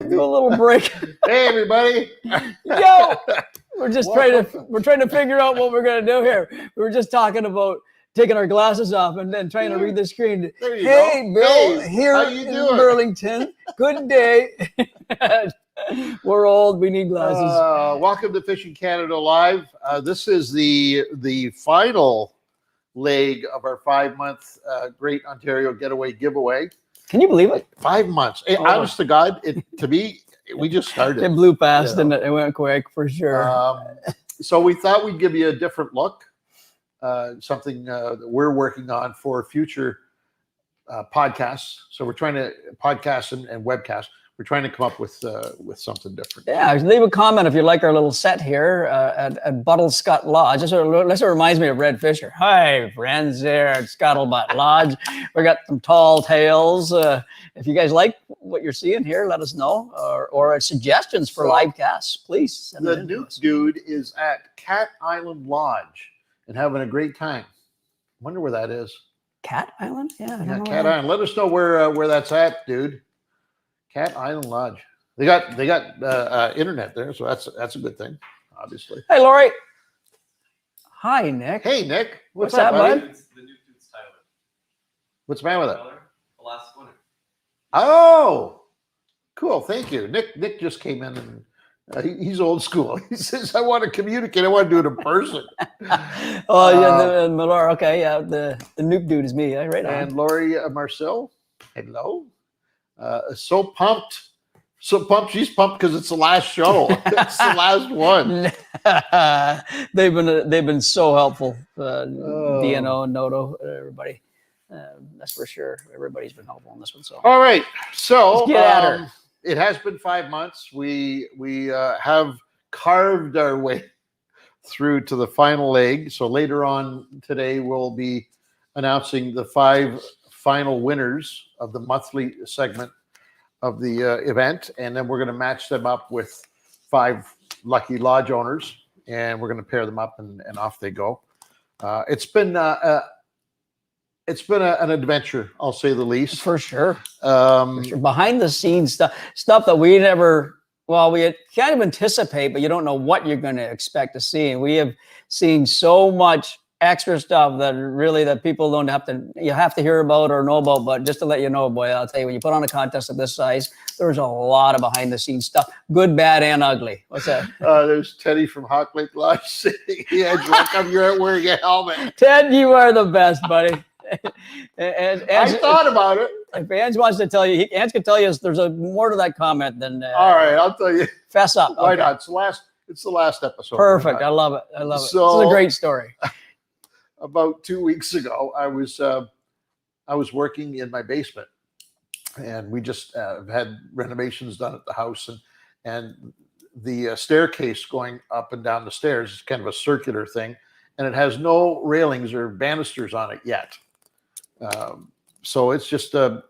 do a little break. Hey, everybody. Yo, we're trying to figure out what we're going to do here. We were just talking about taking our glasses off and then trying to read the screen. Hey, go. Bill, Hey, here how you in doing? Burlington. Good day. We're old. We need glasses. Welcome to Fishing Canada Live. This is the final leg of our 5-month Great Ontario Getaway giveaway. Can you believe it? 5 months. Honest to God, to me, we just started. It blew past, didn't it? It went quick for sure. So we thought we'd give you a different look, something that we're working on for future podcasts. So we're trying to podcast and webcast. We're trying to come up with something different. Yeah, leave a comment if you like our little set here at Buttlescott Lodge. This reminds me of Red Fisher. Hi, friends, there at Scuttlebutt Lodge. We got some tall tales. If you guys like what you're seeing here, let us know. Or suggestions for live casts, please. Send the Nuke dude is at Cat Island Lodge and having a great time. Wonder where that is. Cat Island? Yeah, I don't know Cat Island. Let us know where that's at, dude. Cat Island Lodge. They got internet there, so that's a good thing, obviously. Hey, Lori. Hi, Nick. Hey, Nick. What's up, bud? It's the new dude's Tyler. What's the matter with it? The last winner. Oh, cool. Thank you. Nick just came in and he's old school. He says, I want to communicate. I want to do it in person. The Millar. Okay, yeah. The Nuke dude is me. Right on. And Lori Marcel. Hello. So pumped. She's pumped because it's the last show. It's the last one. They've been so helpful. DNO and Noto, everybody. That's for sure. Everybody's been helpful on this one. So all right. So let's get at her. It has been 5 months. We have carved our way through to the final leg. So later on today we'll be announcing the 5 final winners of the monthly segment of the event, and then we're going to match them up with 5 lucky lodge owners, and we're going to pair them up, and off they go. It's been an adventure, I'll say the least. For sure. Behind the scenes stuff that we kind of anticipate, but you don't know what you're going to expect to see. And we have seen so much extra stuff that people don't have to hear about or know about. But just to let you know, boy, I'll tell you, when you put on a contest of this size, there's a lot of behind the scenes stuff, good, bad, and ugly. What's that? There's Teddy from Hawk Lake Lodge saying, yeah, how come you're wearing a helmet? Ted, you are the best, buddy. and I thought about it. If Ange wants to tell you, Ange can tell you there's more to that comment than. All right, I'll tell you. Fess up. Why not? It's the last episode. Perfect. I love it. So, this is a great story. About 2 weeks ago, I was working in my basement, and we just had renovations done at the house, and the staircase going up and down the stairs is kind of a circular thing, and it has no railings or banisters on it yet. So it's just a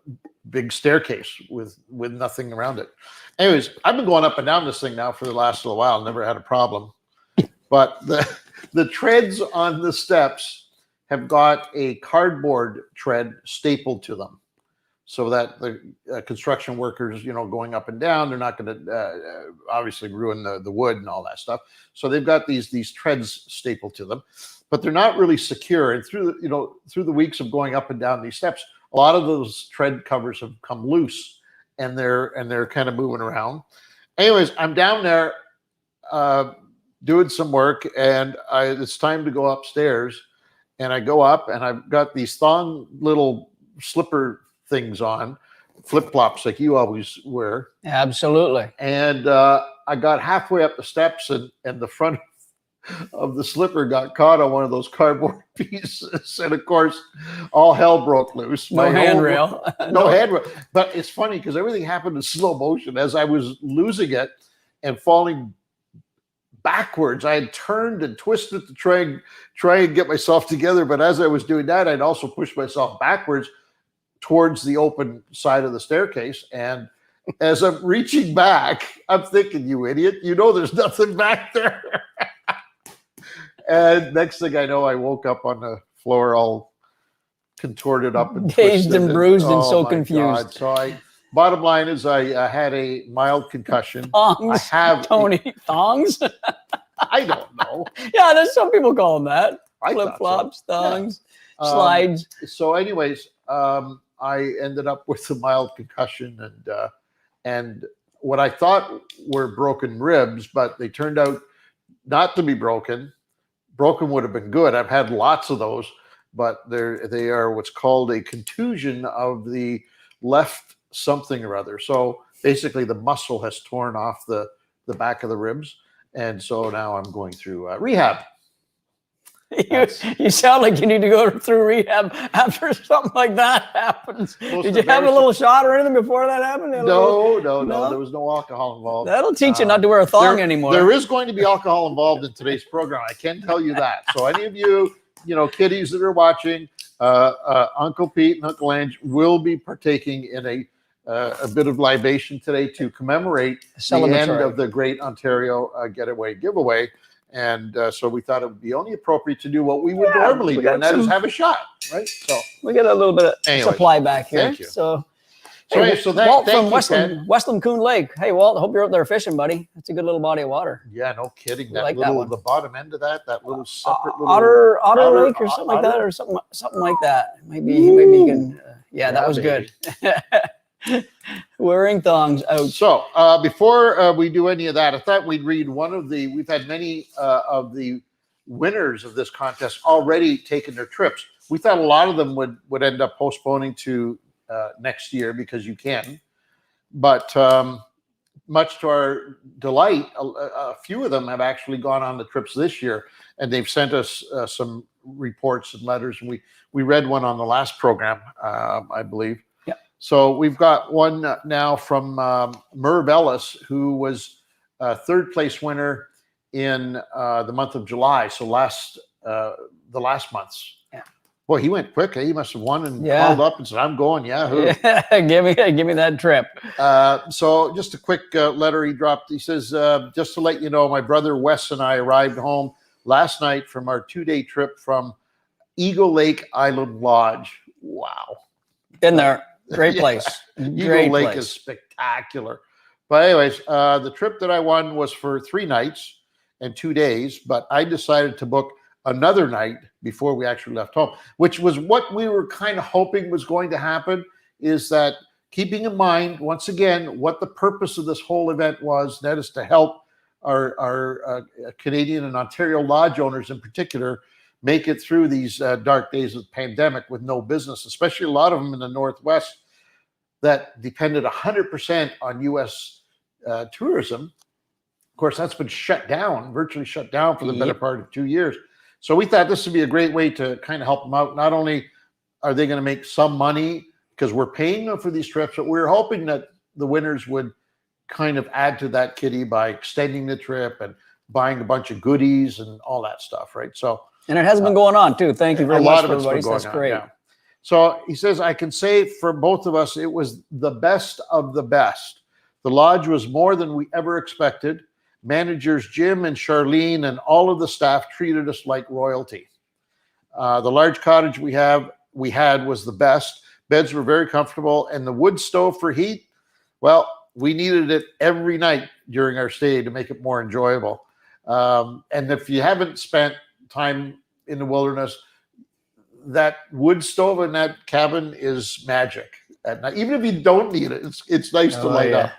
big staircase with nothing around it. Anyways, I've been going up and down this thing now for the last little while, never had a problem. But the treads on the steps have got a cardboard tread stapled to them, so that the construction workers, going up and down, they're not going to obviously ruin the wood and all that stuff. So they've got these treads stapled to them, but they're not really secure. And through the weeks of going up and down these steps, a lot of those tread covers have come loose, and they're kind of moving around. Anyways, I'm down there doing some work, and it's time to go upstairs, and I go up, and I've got these thong little slipper things on, flip-flops like you always wear. Absolutely. And I got halfway up the steps, and the front of the slipper got caught on one of those cardboard pieces, and of course all hell broke loose. No handrail. No handrail. But it's funny because everything happened in slow motion. As I was losing it and falling backwards, I had turned and twisted to try and get myself together, but as I was doing that, I'd also pushed myself backwards towards the open side of the staircase. And as I'm reaching back, I'm thinking, you idiot, there's nothing back there. And next thing I know, I woke up on the floor all contorted up and dazed and bruised and so my confused. God. So bottom line is I had a mild concussion. Thongs. I have Tony. Thongs? I don't know. Yeah, there's some people call them that. I thought so. Flip-flops, thongs, Yeah. slides. So anyways, I ended up with a mild concussion and what I thought were broken ribs, but they turned out not to be broken. Broken would have been good. I've had lots of those, but they are what's called a contusion of the left something or other. So basically the muscle has torn off the back of the ribs. And so now I'm going through rehab. You sound like you need to go through rehab after something like that happens. Did you have a little shot or anything before that happened? No. There was no alcohol involved. That'll teach you not to wear a thong anymore. There is going to be alcohol involved in today's program. I can tell you that. So any of you, kiddies that are watching, Uncle Pete and Uncle Ange will be partaking in a bit of libation today to commemorate the end of the Great Ontario Getaway Giveaway. And so we thought it would be only appropriate to do what we would normally do, and that is have a shot, right? So we get a little bit of supply back here. Thank you. So Walt from Westland Coon Lake. Hey, Walt, I hope you're out there fishing, buddy. That's a good little body of water. Yeah, no kidding. That the bottom end of that little separate little Otter Lake or something like that, or something like that. Maybe you can. Yeah, that was good. Wearing thongs out. So before we do any of that, I thought we'd read we've had many of the winners of this contest already taken their trips. We thought a lot of them would end up postponing to next year because you can. But much to our delight, a few of them have actually gone on the trips this year, and they've sent us some reports and letters. And we read one on the last program, I believe. So we've got one now from Merv Ellis, who was third place winner in the month of July. So the last month's. Yeah. Boy, he went quick. He must have won and called up and said, "I'm going." Yahoo! Give me that trip. So just a quick letter he dropped. He says, "Just to let you know, my brother Wes and I arrived home last night from our 2-day trip from Eagle Lake Island Lodge." Wow. Been there. Great place. Eagle Lake is spectacular. But anyways, the trip that I won was for 3 nights and 2 days, but I decided to book another night before we actually left home, which was what we were kind of hoping was going to happen, is that keeping in mind, once again, what the purpose of this whole event was, that is to help our Canadian and Ontario lodge owners in particular make it through these dark days of the pandemic with no business, especially a lot of them in the Northwest that depended 100% on U.S. Tourism. Of course, that's been virtually shut down for the better part of 2 years. So we thought this would be a great way to kind of help them out. Not only are they going to make some money because we're paying them for these trips, but we're hoping that the winners would kind of add to that kitty by extending the trip and buying a bunch of goodies and all that stuff, right? So. And it has been going on too. Thank you very much, everybody. That's great. Yeah. So he says, I can say for both of us, it was the best of the best. The lodge was more than we ever expected. Managers Jim and Charlene and all of the staff treated us like royalty. The large cottage we had was the best. Beds were very comfortable, and the wood stove for heat, well, we needed it every night during our stay to make it more enjoyable. And if you haven't spent time in the wilderness, that wood stove in that cabin is magic at night. Even if you don't need it, it's nice to light up,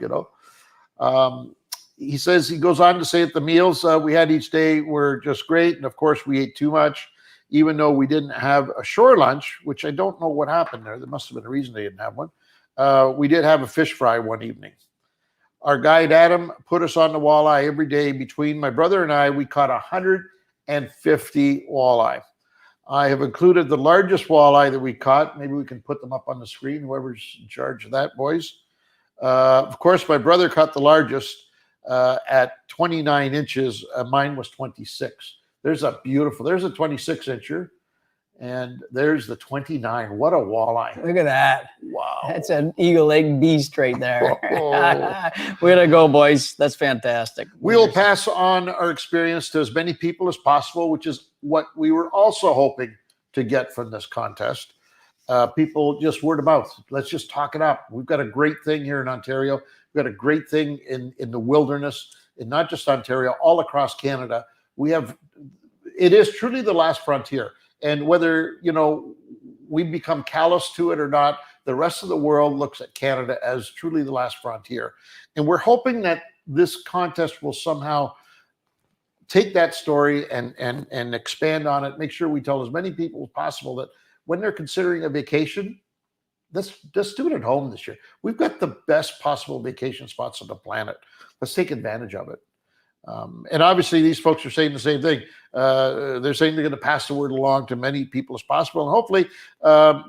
He says, he goes on to say that the meals we had each day were just great. And of course we ate too much, even though we didn't have a shore lunch, which I don't know what happened there. There must have been a reason they didn't have one. We did have a fish fry one evening. Our guide Adam put us on the walleye every day. Between my brother and I, we caught 150 walleye. I have included the largest walleye that we caught. Maybe we can put them up on the screen, whoever's in charge of that, boys. Of course, my brother caught the largest at 29 inches. Mine was 26. There's a 26-incher. And there's the 29. What a walleye. Look at that. Wow. That's an Eagle Lake beast right there. Oh. Way to go, boys. That's fantastic. We'll pass on our experience to as many people as possible, which is what we were also hoping to get from this contest. people just word of mouth. Let's just talk it up. We've got a great thing here in Ontario. We've got a great thing in the wilderness, and not just Ontario, all across Canada. It is truly the last frontier. And whether, we become callous to it or not, the rest of the world looks at Canada as truly the last frontier. And we're hoping that this contest will somehow take that story and expand on it, make sure we tell as many people as possible that when they're considering a vacation, let's just do it at home this year. We've got the best possible vacation spots on the planet. Let's take advantage of it. And obviously, these folks are saying the same thing. They're saying they're going to pass the word along to many people as possible. And hopefully,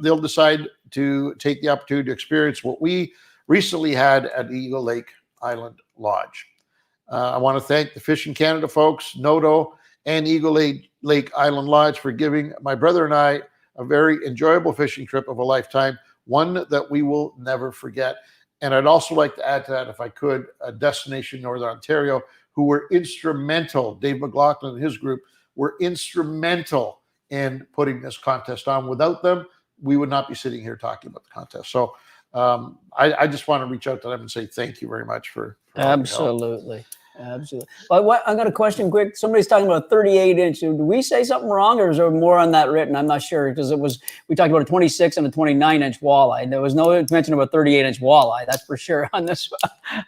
they'll decide to take the opportunity to experience what we recently had at Eagle Lake Island Lodge. I want to thank the Fishing Canada folks, Noto, and Eagle Lake Island Lodge for giving my brother and I a very enjoyable fishing trip of a lifetime, one that we will never forget. And I'd also like to add to that, if I could, Destination Northern Ontario, who were instrumental. Dave McLaughlin and his group were instrumental in putting this contest on. Without them, we would not be sitting here talking about the contest. So I just want to reach out to them and say thank you very much for Absolutely. Absolutely. But I got a question quick. Somebody's talking about 38-inch. Did we say something wrong, or is there more on that written? I'm not sure, because we talked about a 26 and a 29-inch walleye. There was no mention of a 38-inch walleye. That's for sure on this.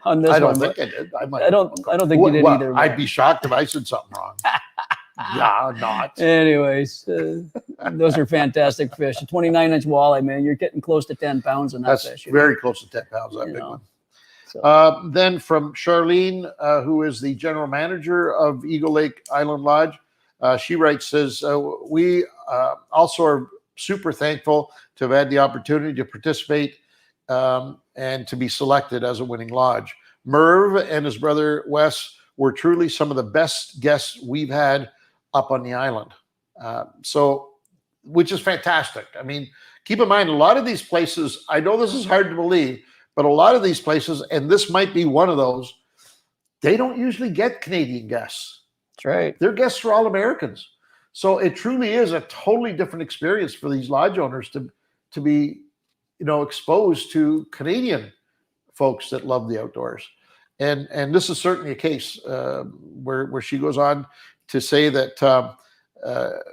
I don't think I did. I don't think you did either. I'd be shocked if I said something wrong. Yeah, not. Anyways, those are fantastic fish. A 29-inch walleye, man, you're getting close to 10 pounds on that fish. That's very close to 10 pounds, that big one. So. Then from Charlene, who is the general manager of Eagle Lake Island Lodge, she writes, says, we also are super thankful to have had the opportunity to participate and to be selected as a winning lodge. Merv and his brother Wes were truly some of the best guests we've had up on the island. Which is fantastic. I mean, keep in mind, a lot of these places, I know this is hard to believe, but a lot of these places, and this might be one of those, they don't usually get Canadian guests. That's right. Their guests are all Americans. So it truly is a totally different experience for these lodge owners to be, exposed to Canadian folks that love the outdoors. And this is certainly a case where she goes on to say that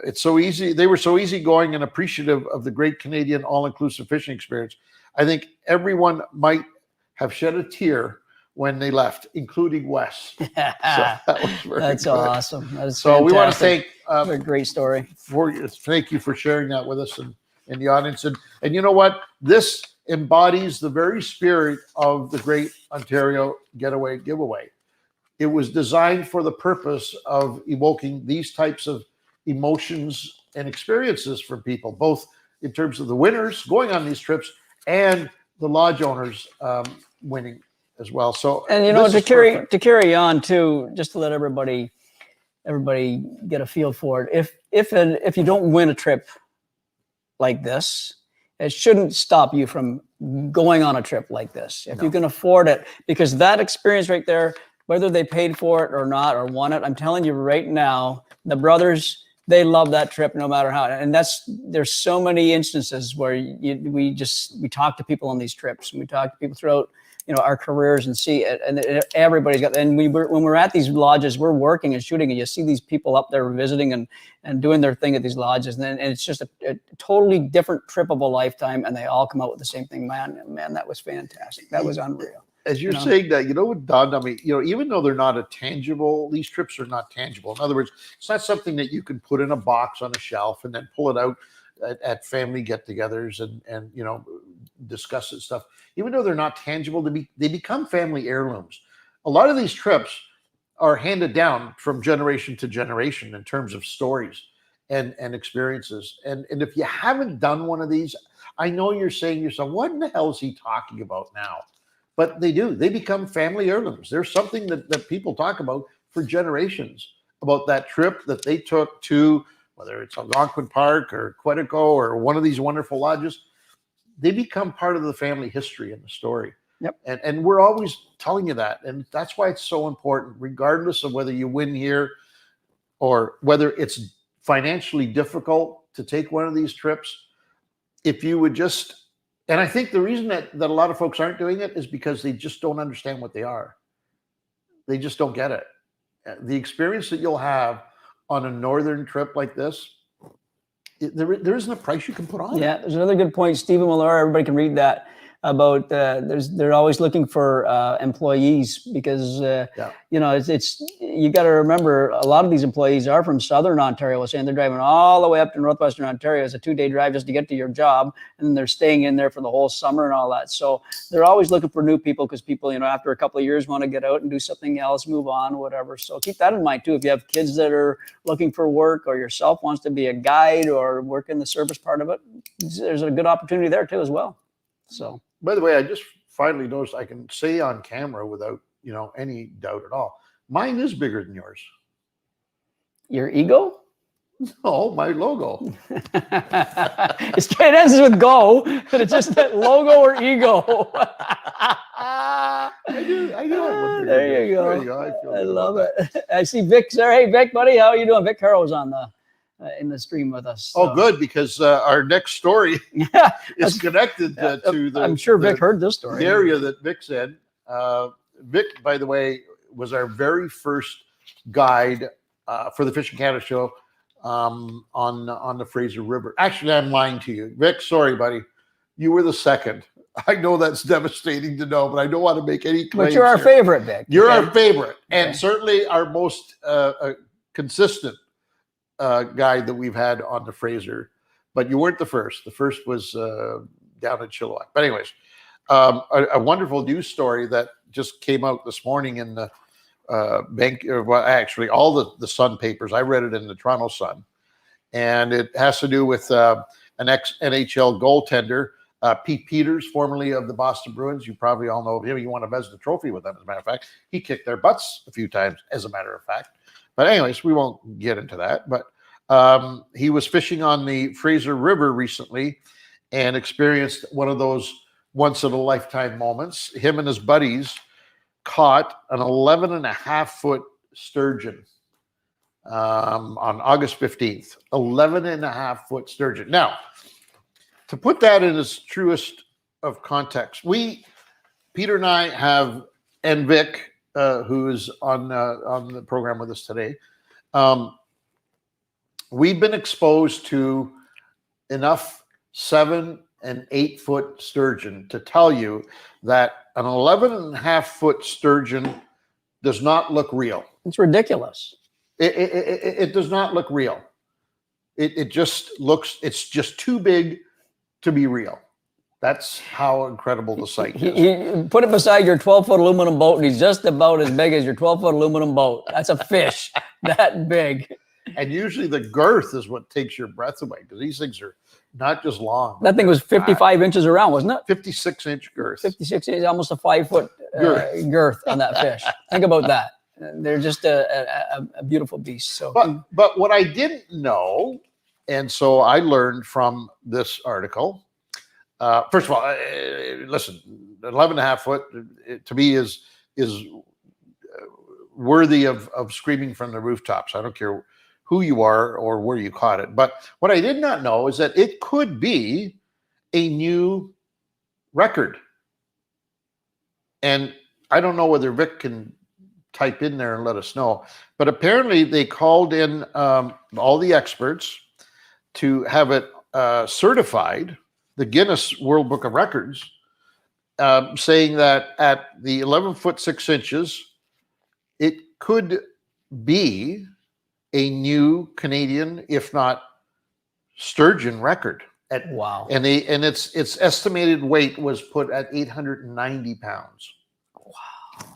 it's so easy. They were so easygoing and appreciative of the great Canadian all-inclusive fishing experience. I think everyone might have shed a tear when they left, including Wes. So that was That's good. Awesome. That is so fantastic. We want to thank a great story. Thank you for sharing that with us and the audience. And you know what? This embodies the very spirit of the Great Ontario Getaway Giveaway. It was designed for the purpose of evoking these types of emotions and experiences from people, both in terms of the winners going on these trips and the lodge owners winning as well. So, and to carry on too, just to let everybody get a feel for it. If you don't win a trip like this, it shouldn't stop you from going on a trip like this if you can afford it, because that experience right there, whether they paid for it or not or won it, I'm telling you right now, the brothers, they love that trip no matter how. And there's so many instances where we talk to people on these trips, and we talk to people throughout our careers and see it, and everybody's got. And when we're at these lodges, we're working and shooting, and you see these people up there visiting and doing their thing at these lodges, and it's just a totally different trip of a lifetime, and they all come out with the same thing. Man, that was fantastic. That was unreal. As you're saying that, what dawned on me, even though they're not these trips are not tangible. In other words, it's not something that you can put in a box on a shelf and then pull it out at family get-togethers and discuss it stuff. Even though they're not tangible, they become family heirlooms. A lot of these trips are handed down from generation to generation in terms of stories and experiences. And if you haven't done one of these, I know you're saying to yourself, what in the hell is he talking about now? But they do. They become family heirlooms. There's something that people talk about for generations, about that trip that they took to, whether it's Algonquin Park or Quetico or one of these wonderful lodges. They become part of the family history and the story. Yep. And we're always telling you that. And that's why it's so important, regardless of whether you win here or whether it's financially difficult to take one of these trips. if you would just, and I think the reason that a lot of folks aren't doing it is because they just don't understand what they are. They just don't get it. The experience that you'll have on a northern trip like this, there isn't a price you can put on it. Yeah, there's another good point. Stephen Miller, everybody can read that about they're always looking for employees because you know it's you got to remember a lot of these employees are from southern Ontario, saying they're driving all the way up to northwestern Ontario. It's a 2-day drive just to get to your job, and then they're staying in there for the whole summer and all that. So they're always looking for new people because people, you know, after a couple of years want to get out and do something else, move on, whatever. So keep that in mind too. If you have kids that are looking for work, or yourself wants to be a guide or work in the service part of it, there's a good opportunity there too as well. So. By the way, I just finally noticed I can say on camera without, you know, any doubt at all. Mine is bigger than yours. Your ego? No, my logo. It ends with go, but it's just that logo or ego. I do. There you go. There you go. I love it. I see Vic there. Hey, Vic, buddy, how are you doing? Vic Harrow's on the in the stream with us. So. Oh, good, because our next story is connected to the. I'm sure Vic heard this story. The area that Vic's in. Vic, by the way, was our very first guide for the Fishing Canada show on the Fraser River. Actually, I'm lying to you, Vic. Sorry, buddy. You were the second. I know that's devastating to know, but I don't want to make any claims. But you're our favorite, Vic. You're our favorite, and certainly our most consistent guide that we've had on the Fraser. But you weren't the first. The first was down in Chilliwack. But anyways, a wonderful news story that just came out this morning in the well, actually all the Sun papers. I read it in the Toronto Sun, and it has to do with an ex-NHL goaltender, Pete Peters, formerly of the Boston Bruins. You probably all know of him. You won a Vezina Trophy with them, as a matter of fact. He kicked their butts a few times, as a matter of fact. But anyways, we won't get into that. But he was fishing on the Fraser River recently and experienced one of those once-in-a-lifetime moments. Him and his buddies caught an 11.5-foot sturgeon on August 15th. 11.5-foot sturgeon. Now, to put that in its truest of context, Peter and I have, and Vic, who is on the program with us today, we've been exposed to enough 7- and 8-foot sturgeon to tell you that an 11.5-foot sturgeon does not look real. It's ridiculous. It does not look real. It just looks, it's just too big to be real. That's how incredible the sight is. He put it beside your 12-foot aluminum boat, and he's just about as big as your 12-foot aluminum boat. That's a fish that big. And usually the girth is what takes your breath away, because these things are not just long. That thing was 55 inches around, wasn't it? 56-inch girth. 56 inches, almost a 5-foot girth on that fish. Think about that. They're just a beautiful beast. So, but what I didn't know, and so I learned from this article. First of all, listen, 11.5 foot to me is worthy of screaming from the rooftops. I don't care who you are or where you caught it. But what I did not know is that it could be a new record. And I don't know whether Vic can type in there and let us know. But apparently they called in all the experts to have it certified, the Guinness World Book of Records, saying that at the 11 foot 6 inches, it could be a new Canadian, if not sturgeon record. Wow. And its estimated weight was put at 890 pounds. Wow.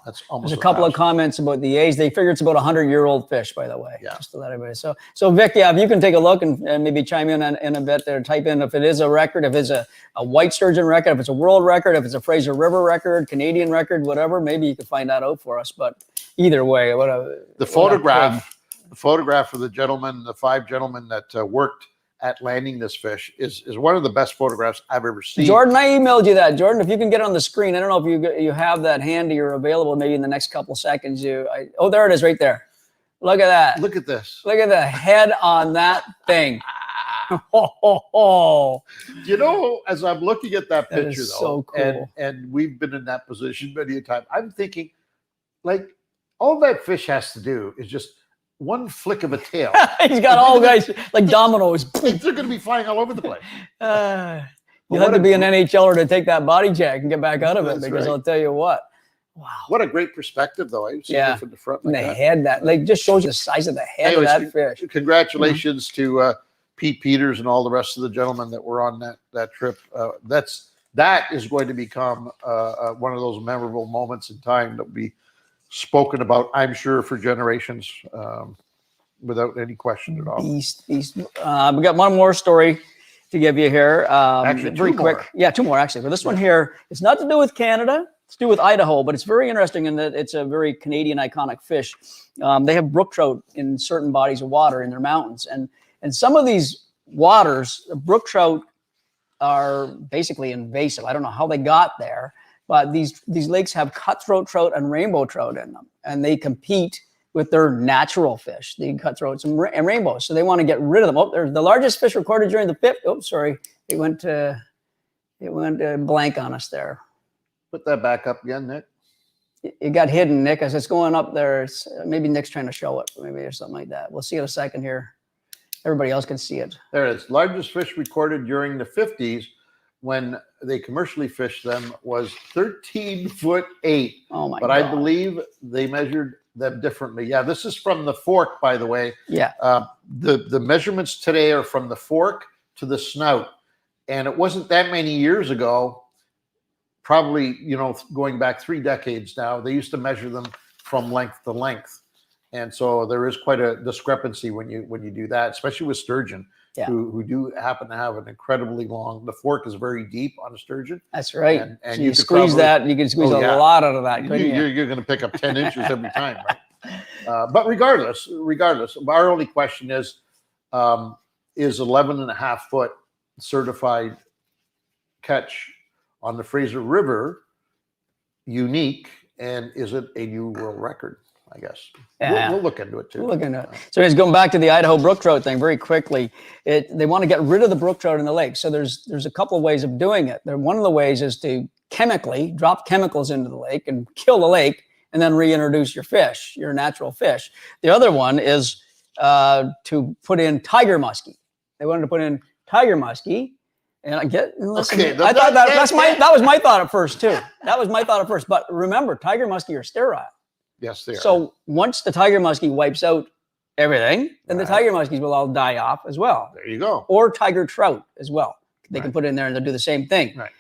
That's almost There's a couple of comments about the age. They figure it's about 100-year-old fish, by the way. Yeah. Just to let everybody. So Vic, yeah, if you can take a look and maybe chime in a bit there, type in if it is a record, if it's a white sturgeon record, if it's a world record, if it's a Fraser River record, Canadian record, whatever, maybe you can find that out for us. But either way, the photograph of the gentleman, the 5 gentlemen that worked at landing this fish is one of the best photographs I've ever seen. Jordan, I emailed you that. Jordan, if you can get on the screen, I don't know if you have that handy or available maybe in the next couple seconds. Oh, there it is right there. Look at that. Look at this. Look at the head on that thing. Oh, You know, as I'm looking at that That picture, is though, so cool. and we've been in that position many a time, I'm thinking, like, all that fish has to do is just one flick of a tail. he's got all guys like dominoes. They're going to be flying all over the place. You have to be an NHLer to take that body check and get back out of it, That's because right. I'll tell you what. Wow. What a great perspective, though. I've seen Yeah. it from the front. And Like the that. head, that like just shows you the size of the head Anyways, of that fish. Congratulations to Pete Peters and all the rest of the gentlemen that were on that trip. That is going to become one of those memorable moments in time that will be spoken about, I'm sure, for generations, without any question at all. Beast. We got one more story to give you here. Actually, very two quick. more. Yeah, two more actually. But this one here, it's not to do with Canada. It's to do with Idaho, but it's very interesting in that it's a very Canadian iconic fish. They have brook trout in certain bodies of water in their mountains, and some of these waters, brook trout, are basically invasive. I don't know how they got there, but these lakes have cutthroat trout and rainbow trout in them, and they compete with their natural fish, the cutthroats and rainbows. So they want to get rid of them. Oh, there's the largest fish recorded during the fifth. Oh, sorry, it went blank on us there. Put that back up again, Nick. It got hidden, Nick, as it's going up there. It's, maybe Nick's trying to show it, maybe, or something like that. We'll see in a second here. Everybody else can see it. There it is. Largest fish recorded during the 50s when they commercially fished them was 13'8". Oh my But God. I believe they measured them differently. Yeah, this is from the fork, by the way. Yeah. The measurements today are from the fork to the snout. And it wasn't that many years ago, probably, going back 3 decades now, they used to measure them from length to length. And so there is quite a discrepancy when you do that, especially with sturgeon, Yeah. who do happen to have an incredibly long. The fork is very deep on a sturgeon. That's right. And So you you could squeeze probably- that, you can squeeze Oh, yeah. a lot out of that, couldn't you? You're going to pick up 10 inches every time, right? But regardless, our only question is 11 and a half foot certified catch on the Fraser River unique, and is it a new world record? I guess we'll look into it too. We'll look into it. So it's going back to the Idaho brook trout thing very quickly. They want to get rid of the brook trout in the lake. So there's a couple of ways of doing it. One of the ways is to chemically drop chemicals into the lake and kill the lake, and then reintroduce your fish, your natural fish. The other one is to put in tiger muskie. They wanted to put in tiger muskie. And I thought that was my thought at first too. That was my thought at first. But remember, tiger muskie are sterile. Yes, they are. So once the tiger muskie wipes out everything, then the tiger muskies will all die off as well. There you go. Or tiger trout as well. They can put it in there and they'll do the same thing. Right.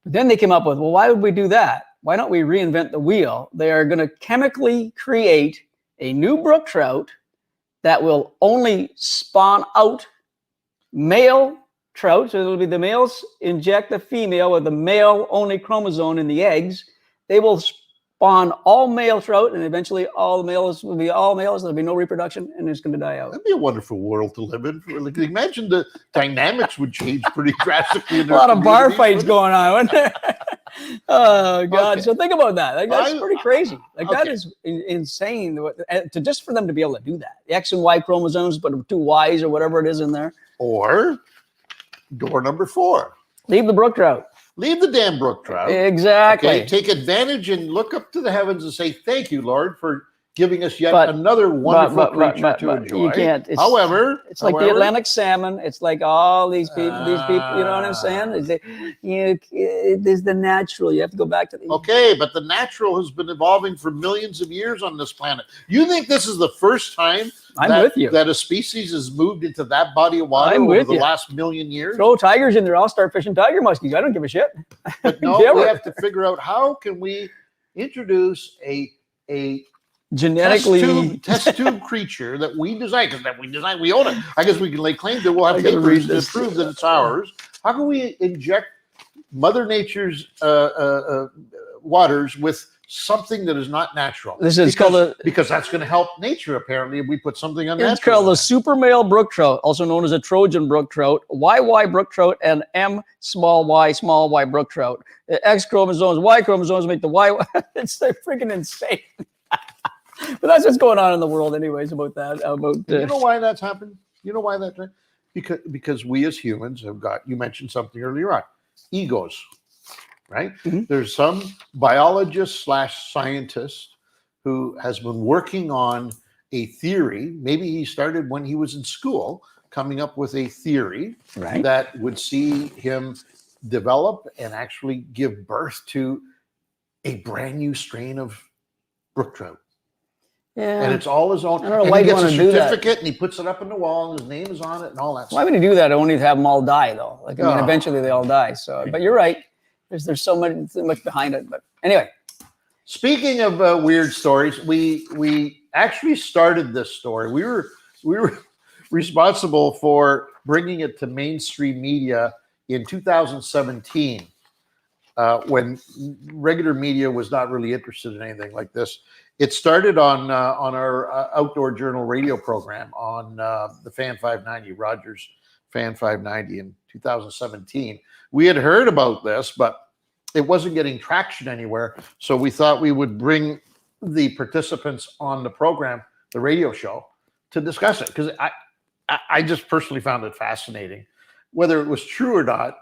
But then they came up with, well, why would we do that? Why don't we reinvent the wheel? They are going to chemically create a new brook trout that will only spawn out male trout. So it'll be the males inject the female with the male only chromosome in the eggs. They will spawn all male trout, and eventually all the males will be all males. There'll be no reproduction, and it's going to die out. That'd be a wonderful world to live in. Like, imagine the dynamics would change pretty drastically. In a lot of bar fights going on, wouldn't there? Oh God! Okay. So think about that. Like, that's pretty crazy. Like that is insane. To just for them to be able to do that, the X and Y chromosomes, but 2 Ys or whatever it is in there. Or door number 4. Leave the brook trout. Leave the damn brook trout. Exactly. Okay, take advantage and look up to the heavens and say, thank you, Lord, for giving us yet another wonderful creature to enjoy. You can't. However, it's like the Atlantic salmon. It's like all these people, you know what I'm saying? There's the natural. You have to go back to the... Okay, but the natural has been evolving for millions of years on this planet. You think this is the first time that a species has moved into that body of water over the last million years? Throw tigers in there. I'll start fishing tiger muskies. I don't give a shit. But no, we have to figure out how can we introduce a genetically test tube creature that we design, because we own it. I guess we can lay claim to. We'll have papers to prove that it's ours. How can we inject Mother Nature's waters with something that is not natural? Because that's going to help nature. Apparently, if we put something unnatural. It's called the super male brook trout, also known as a Trojan brook trout, YY brook trout, and M small y brook trout. The X chromosomes, Y chromosomes make the Y. It's freaking insane. But that's what's going on in the world, anyways. About that. You know why that's happened? You know why that? because we as humans have got, you mentioned something earlier on, egos, right? Mhm. There's some biologist slash scientist who has been working on a theory. Maybe he started when he was in school, coming up with a theory Right. that would see him develop and actually give birth to a brand new strain of brook trout. Yeah. And it's all his own. I don't know And why he you'd gets a want to do that. certificate and he puts it up in the wall and his name is on it and all that Why stuff. would you do that? Only to have them all die, though. Like, I mean, Oh. eventually they all die. So, but you're right. There's so much behind it. But anyway, Speaking of weird stories, we actually started this story. We were responsible for bringing it to mainstream media in 2017, when regular media was not really interested in anything like this. It started on our Outdoor Journal radio program on the Fan 590, Rogers Fan 590 in 2017. We had heard about this, but it wasn't getting traction anywhere. So we thought we would bring the participants on the program, the radio show, to discuss it, because I just personally found it fascinating. Whether it was true or not,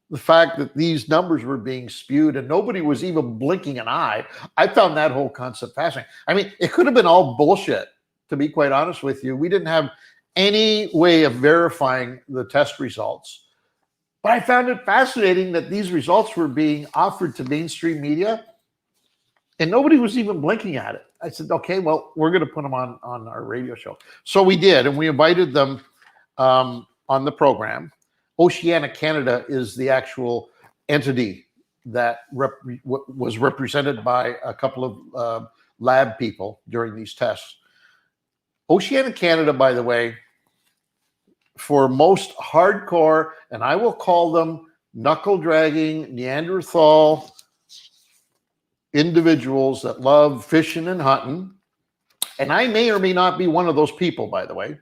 the fact that these numbers were being spewed and nobody was even blinking an eye, I found that whole concept fascinating. I mean, it could have been all bullshit, to be quite honest with you. We didn't have any way of verifying the test results. But I found it fascinating that these results were being offered to mainstream media and nobody was even blinking at it. I said, okay, well, we're going to put them on our radio show. So we did, and we invited them on the program. Oceana Canada is the actual entity that was represented by a couple of lab people during these tests. Oceana Canada, by the way, for most hardcore, and I will call them knuckle dragging Neanderthal individuals that love fishing and hunting, and I may or may not be one of those people, by the way.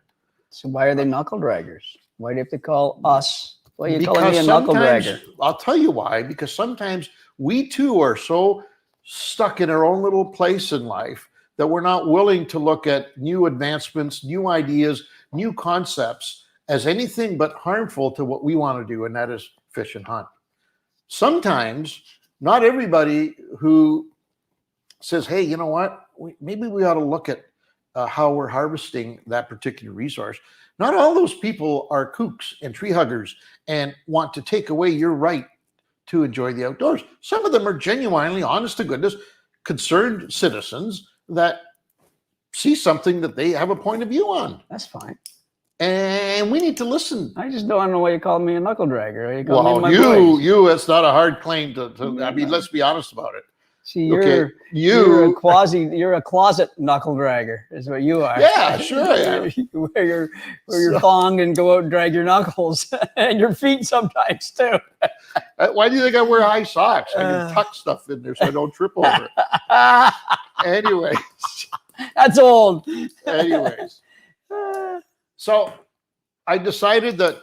so why are they knuckle draggers? Why do you have to call us? Why are you calling Because me a knuckle sometimes, dragger? I'll tell you why, because sometimes we too are so stuck in our own little place in life that we're not willing to look at new advancements, new ideas, new concepts as anything but harmful to what we want to do, and that is fish and hunt. Sometimes, not everybody who says, hey, you know what, maybe we ought to look at how we're harvesting that particular resource. Not all those people are kooks and tree huggers and want to take away your right to enjoy the outdoors. Some of them are genuinely, honest to goodness, concerned citizens that see something that they have a point of view on. That's fine. And we need to listen. I just don't know why you call me a knuckle dragger. You call me Well, my boys. it's not a hard claim to I mean, let's be honest about it. See, you're Okay, you're a closet knuckle dragger, is what you are. Yeah, sure I am. You wear your thong and go out and drag your knuckles and your feet sometimes too. Why do you think I wear high socks? I can tuck stuff in there so I don't trip over it. Anyway, That's old. anyways. So I decided that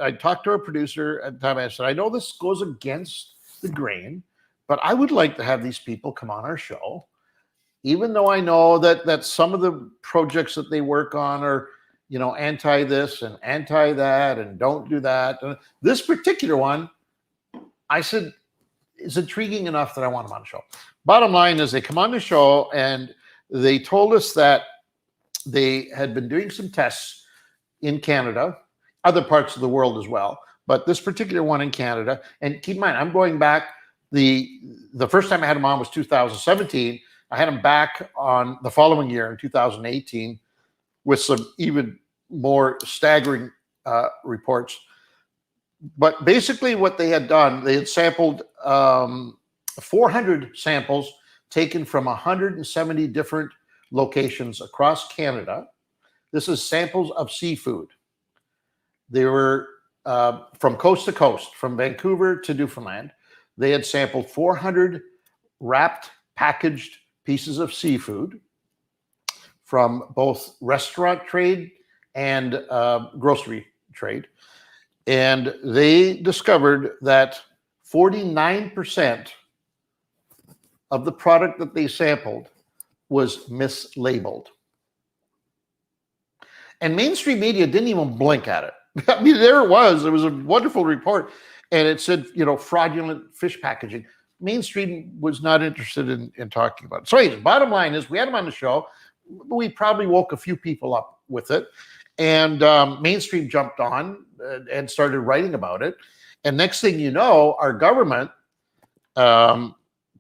I talked to our producer at the time. I said, I know this goes against the grain, but I would like to have these people come on our show, even though I know that some of the projects that they work on are, you know, anti this and anti that and don't do that. And this particular one, I said, is intriguing enough that I want them on the show. Bottom line is they come on the show and they told us that they had been doing some tests in Canada, other parts of the world as well, but this particular one in Canada. And keep in mind, I'm going back, the first time I had him on was 2017. I had him back on the following year in 2018 with some even more staggering reports. But basically what they had done, they had sampled 400 samples taken from 170 different locations across Canada. This is samples of seafood. They were from coast to coast, from Vancouver to Newfoundland. They had sampled 400 wrapped, packaged pieces of seafood from both restaurant trade and grocery trade. And they discovered that 49% of the product that they sampled was mislabeled. And mainstream media didn't even blink at it. I mean, there it was. It was a wonderful report. And it said, fraudulent fish packaging. Mainstream was not interested in talking about it. So anyways, bottom line is we had him on the show. We probably woke a few people up with it. And Mainstream jumped on and started writing about it. And next thing you know, our government, the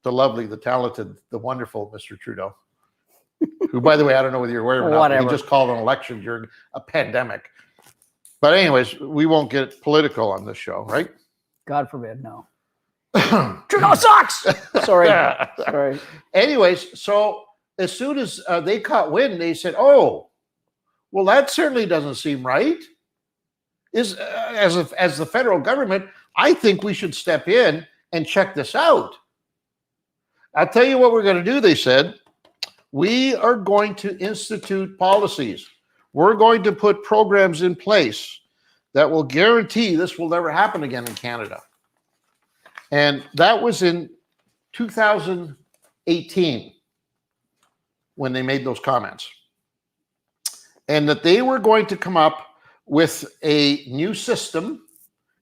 lovely, the talented, the wonderful Mr. Trudeau, who, by the way, I don't know whether you're aware of or not, but he just called an election during a pandemic. But anyways, we won't get political on this show, right? God forbid, no. Trudeau sucks! Sorry. Anyways, so as soon as they caught wind, they said, oh, well, that certainly doesn't seem right. As the federal government, I think we should step in and check this out. I'll tell you what we're going to do, they said. We are going to institute policies. We're going to put programs in place that will guarantee this will never happen again in Canada. And that was in 2018 when they made those comments. And that they were going to come up with a new system,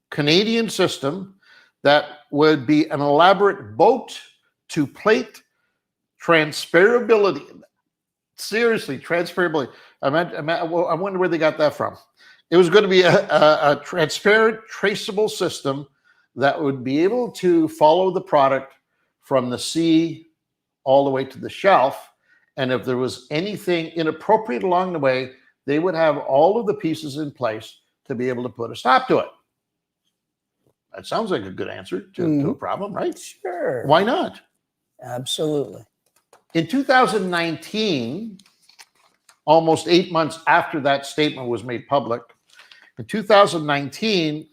Canadian system, that would be an elaborate boat-to-plate transferability. Seriously, transferability. I wonder where they got that from. It was going to be a transparent, traceable system that would be able to follow the product from the sea all the way to the shelf. And if there was anything inappropriate along the way, they would have all of the pieces in place to be able to put a stop to it. That sounds like a good answer to a problem, right? Sure. Why not? Absolutely. In 2019, almost 8 months after that statement was made public, in 2019,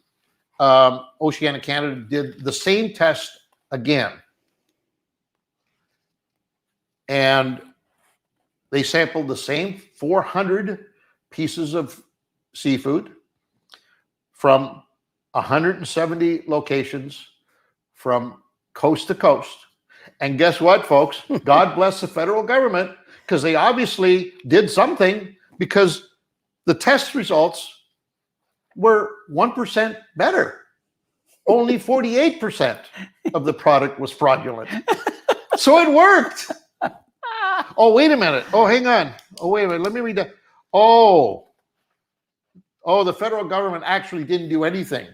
Oceana Canada did the same test again. And they sampled the same 400 pieces of seafood from 170 locations from coast to coast. And guess what, folks? God bless the federal government, because they obviously did something, because the test results were 1% better. Only 48% of the product was fraudulent. So it worked. Oh, wait a minute. Oh, hang on. Oh, wait a minute. Let me read that. Oh, the federal government actually didn't do anything.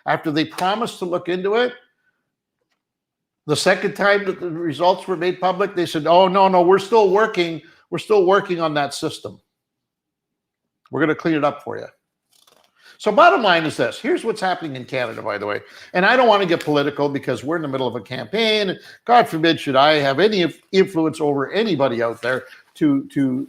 After they promised to look into it, the second time that the results were made public, they said, oh, no, we're still working. We're still working on that system. We're going to clean it up for you. So bottom line is this. Here's what's happening in Canada, by the way. And I don't want to get political because we're in the middle of a campaign. God forbid should I have any influence over anybody out there to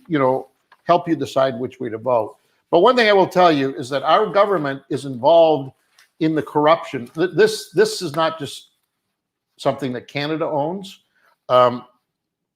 help you decide which way to vote. But one thing I will tell you is that our government is involved in the corruption. This is not just something that Canada owns. A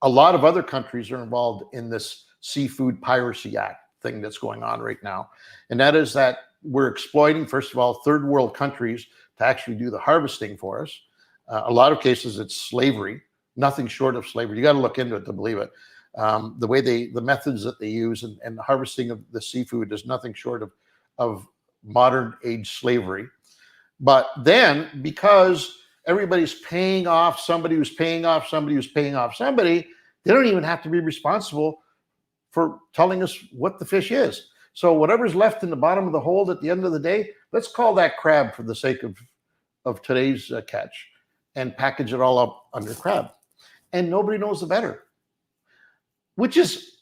lot of other countries are involved in this Seafood Piracy Act thing that's going on right now. And that is that we're exploiting, first of all, third world countries to actually do the harvesting for us. A lot of cases, it's slavery, nothing short of slavery. You got to look into it to believe it. The methods that they use and the harvesting of the seafood is nothing short of modern age slavery. But then, because everybody's paying off somebody who's paying off somebody who's paying off somebody, they don't even have to be responsible for telling us what the fish is. So whatever's left in the bottom of the hold at the end of the day, let's call that crab for the sake of today's catch, and package it all up under crab. And nobody knows the better. Which is,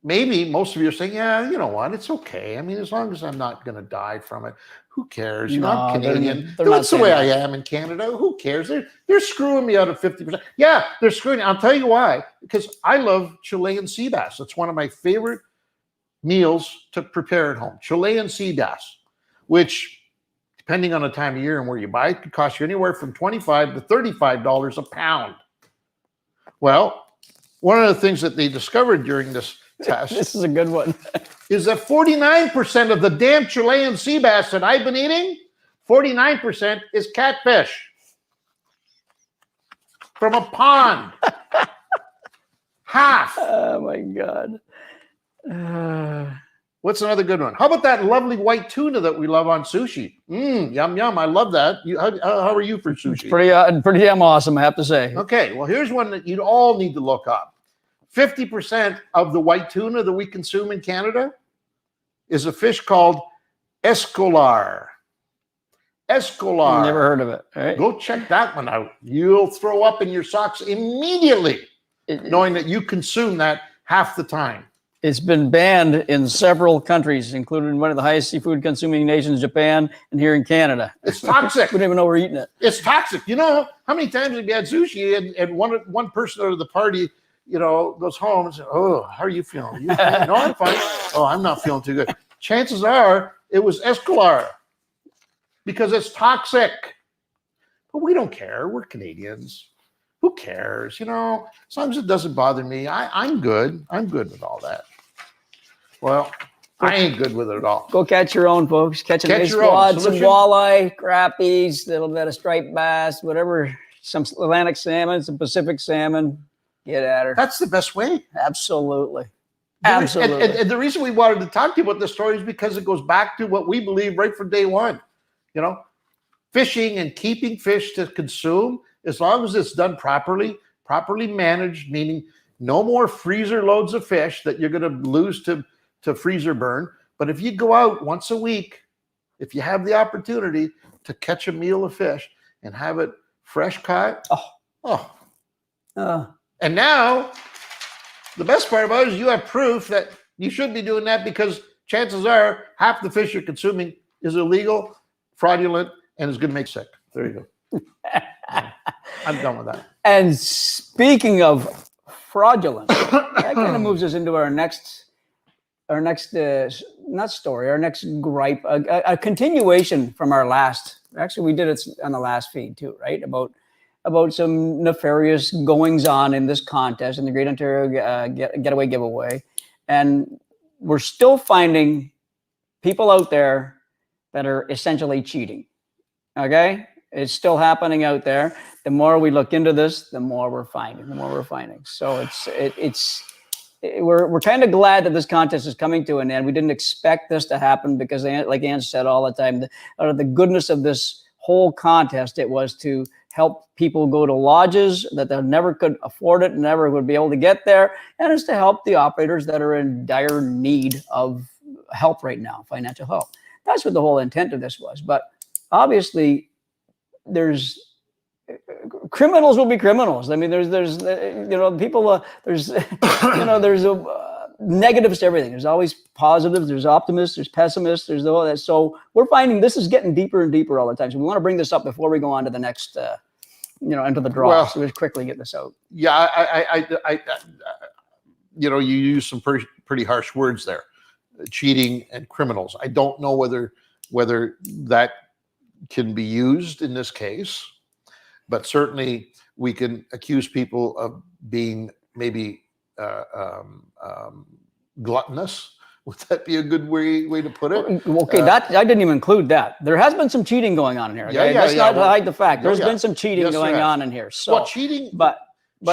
maybe most of you are saying, yeah, you know what, it's okay. I mean, as long as I'm not going to die from it, who cares? You know, I'm Canadian. That's the way I am in Canada. Who cares? They're screwing me out of 50%. Yeah, they're screwing me. I'll tell you why. Because I love Chilean sea bass. It's one of my favorite meals to prepare at home. Chilean sea bass, which, depending on the time of year and where you buy it, could cost you anywhere from $25 to $35 a pound. Well, one of the things that they discovered during this test, this is a good one, is that 49% of the damn Chilean sea bass that I've been eating, 49% is catfish from a pond. Half. Oh my God. What's another good one? How about that lovely white tuna that we love on sushi? Yum, yum. I love that. How are you for It's sushi? pretty damn awesome, I have to say. Okay, well, here's one that you'd all need to look up. 50% of the white tuna that we consume in Canada is a fish called escolar. Escolar. Never heard of it. Right? Go check that one out. You'll throw up in your socks immediately, knowing that you consume that half the time. It's been banned in several countries, including one of the highest seafood consuming nations, Japan, and here in Canada. It's toxic. We don't even know we're eating it. It's toxic. You know how many times have you had sushi and one person out of the party, goes home and says, "Oh, how are you feeling? You fine?" "No, I'm fine." "Oh, I'm not feeling too good." Chances are it was escolar because it's toxic. But we don't care. We're Canadians. Who cares? As long as it doesn't bother me, I'm good. I'm good with all that. Well, I ain't good with it at all. Go catch your own, folks. Catch a nice your own. squad, some Solution? walleye, crappies, little bit of striped bass, whatever, some Atlantic salmon, some Pacific salmon. Get at her. That's the best way. Absolutely. Absolutely. And the reason we wanted to talk to you about this story is because it goes back to what we believe right from day one. Fishing and keeping fish to consume, as long as it's done properly managed, meaning no more freezer loads of fish that you're going to lose to freezer burn. But if you go out once a week, if you have the opportunity to catch a meal of fish and have it fresh caught, and now the best part about it is you have proof that you should be doing that, because chances are half the fish you're consuming is illegal, fraudulent, and is going to make sick. There you go. I'm done with that. And speaking of fraudulent, that kind of moves us into our next not story, our next gripe, a continuation from our last. Actually, we did it on the last feed too, right? About some nefarious goings on in this contest in the Great Ontario Getaway Giveaway, and we're still finding people out there that are essentially cheating. Okay, it's still happening out there. The more we look into this, the more we're finding. So we're kind of glad that this contest is coming to an end. We didn't expect this to happen because, like Ann said all the time, out of the goodness of this whole contest, it was to help people go to lodges that they never could afford it, never would be able to get there, and it's to help the operators that are in dire need of help right now, financial help. That's what the whole intent of this was. But obviously, there's criminals will be criminals. I mean, there's people. There's there's negatives to everything. There's always positives. There's optimists. There's pessimists. There's all that. So we're finding this is getting deeper and deeper all the time. So we want to bring this up before we go on to the next, into the draw. Well, so we quickly get this out. Yeah, I you use some pretty harsh words there, cheating and criminals. I don't know whether that can be used in this case, but certainly we can accuse people of being maybe gluttonous. Would that be a good way to put it? Okay, that I didn't even include that. There has been some cheating going on in here. Okay? Let's not hide the fact. There's been some cheating going on in here. So, cheating, but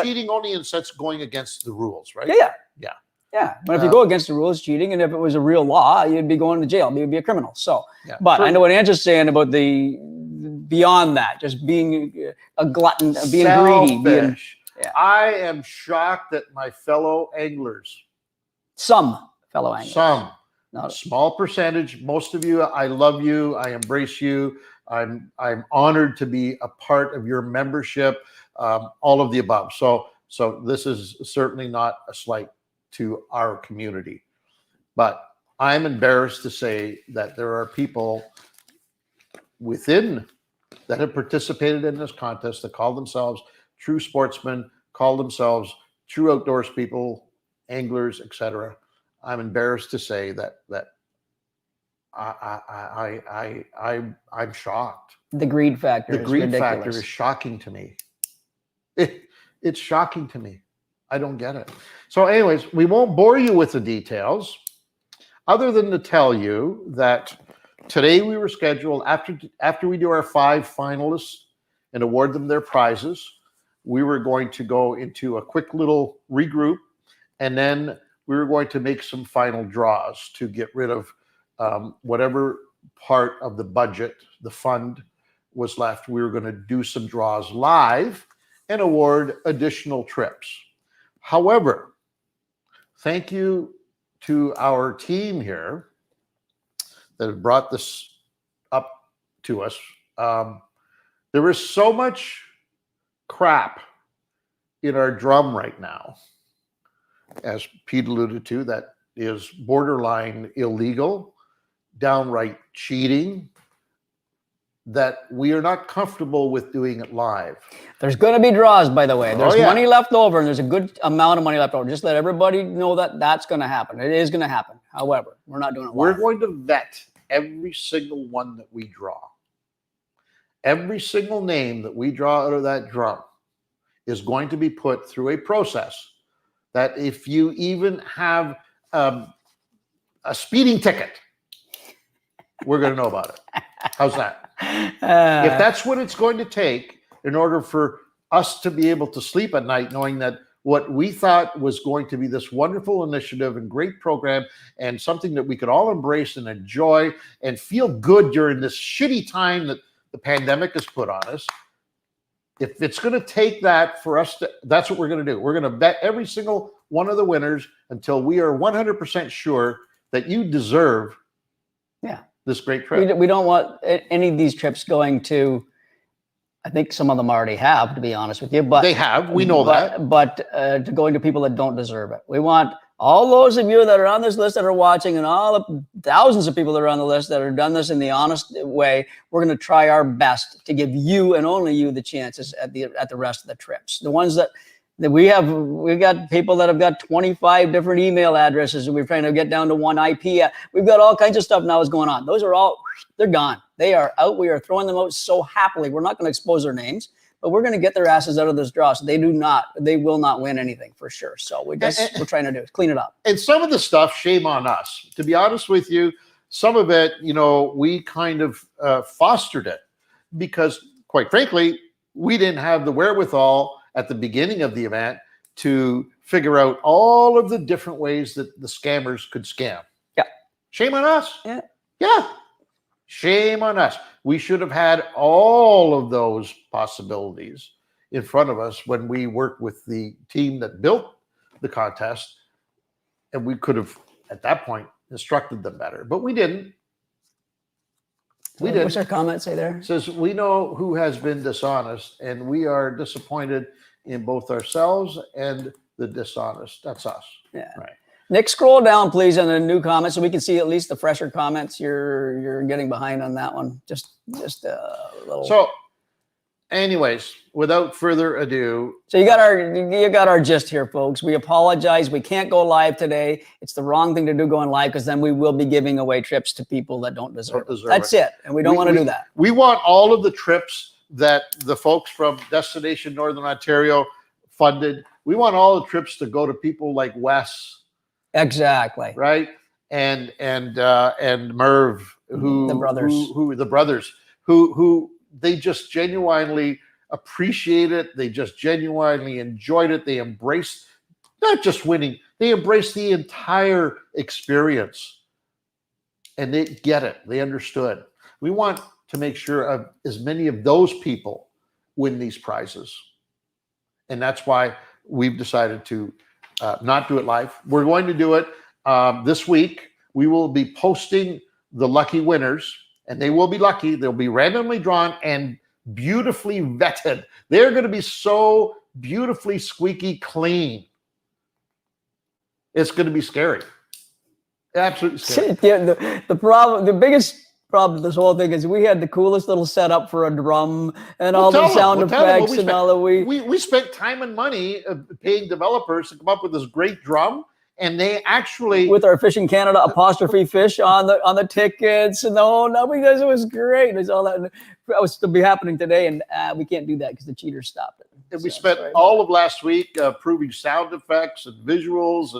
cheating only in the sense going against the rules, right? Yeah. But if you go against the rules, cheating, and if it was a real law, you'd be going to jail. You'd be a criminal. So, but I know what Angela's saying about the beyond that, just being a glutton, being greedy. I am shocked that my fellow anglers, some fellow anglers, not a small percentage, most of you, I love you, I embrace you, I'm honored to be a part of your membership, all of the above. So this is certainly not a slight to our community, but I'm embarrassed to say that there are people within that have participated in this contest that call themselves true sportsmen, call themselves true outdoors people, anglers, etc. I'm embarrassed to say that I'm shocked. The greed factor. The greed factor is shocking to me. It's shocking to me. I don't get it. So anyways, we won't bore you with the details other than to tell you that today we were scheduled, after we do our 5 finalists and award them their prizes, we were going to go into a quick little regroup, and then we were going to make some final draws to get rid of whatever part of the budget, the fund was left. We were going to do some draws live and award additional trips. However, thank you to our team here that have brought this up to us. There is so much crap in our drum right now, as Pete alluded to, that is borderline illegal, downright cheating, that we are not comfortable with doing it live. There's going to be draws, by the way. There's Oh, yeah. money left over, and there's a good amount of money left over. Just let everybody know that that's going to happen. It is going to happen. However, we're not doing it live. We're going to vet every single one that we draw. Every single name that we draw out of that drum is going to be put through a process that if you even have a speeding ticket, we're going to know about it. How's that? If that's what it's going to take in order for us to be able to sleep at night, knowing that what we thought was going to be this wonderful initiative and great program and something that we could all embrace and enjoy and feel good during this shitty time that the pandemic has put on us, if it's going to take that for us to, that's what we're going to do. We're going to bet every single one of the winners until we are 100% sure that you deserve this great trip. We don't want any of these trips going to, I think some of them already have, to be honest with you, but they have, we know that. But to going to people that don't deserve it. We want all those of you that are on this list that are watching, and all the thousands of people that are on the list that have done this in the honest way. We're going to try our best to give you and only you the chances at the rest of the trips. The ones that we've got people that have got 25 different email addresses, and we're trying to get down to one IP. We've got all kinds of stuff now is going on. Those are all, they're gone. They are out. We are throwing them out so happily. We're not going to expose their names, but we're going to get their asses out of this draw. So they will not win anything for sure. So we're trying to do is clean it up. And some of the stuff, shame on us. To be honest with you, some of it, we kind of fostered it because, quite frankly, we didn't have the wherewithal at the beginning of the event to figure out all of the different ways that the scammers could scam. Yeah. Shame on us. Yeah. Shame on us. We should have had all of those possibilities in front of us when we worked with the team that built the contest, and we could have, at that point, instructed them better. But we didn't. What's our comment say there? It says, we know who has been dishonest, and we are disappointed in both ourselves and the dishonest. That's us. Yeah. Right. Nick, scroll down, please, on the new comments so we can see at least the fresher comments. You're getting behind on that one. Just a little. So, anyways, without further ado. So you got our gist here, folks. We apologize. We can't go live today. It's the wrong thing to do going live, because then we will be giving away trips to people that don't deserve it. That's it. And we don't want to do that. We want all of the trips that the folks from Destination Northern Ontario funded. We want all the trips to go to people like Wes. Exactly. Right. And Merv, the brothers, who they just genuinely appreciate it. They just genuinely enjoyed it. They embraced not just winning, they embraced the entire experience, and they get it. They understood. We want to make sure as many of those people win these prizes. And that's why we've decided to not do it live. We're going to do it this week. We will be posting the lucky winners, and they will be lucky. They'll be randomly drawn and beautifully vetted. They're going to be so beautifully squeaky clean. It's going to be scary. Absolutely scary. Yeah, the biggest problem with this whole thing is we had the coolest little setup for a drum and all the sound effects and all that. We spent time and money paying developers to come up with this great drum, and they actually, with our Fishing Canada apostrophe fish on the tickets and the whole because it was great. There's all that. That was to be happening today, and we can't do that because the cheaters stopped it. And we spent all of last week proving sound effects and visuals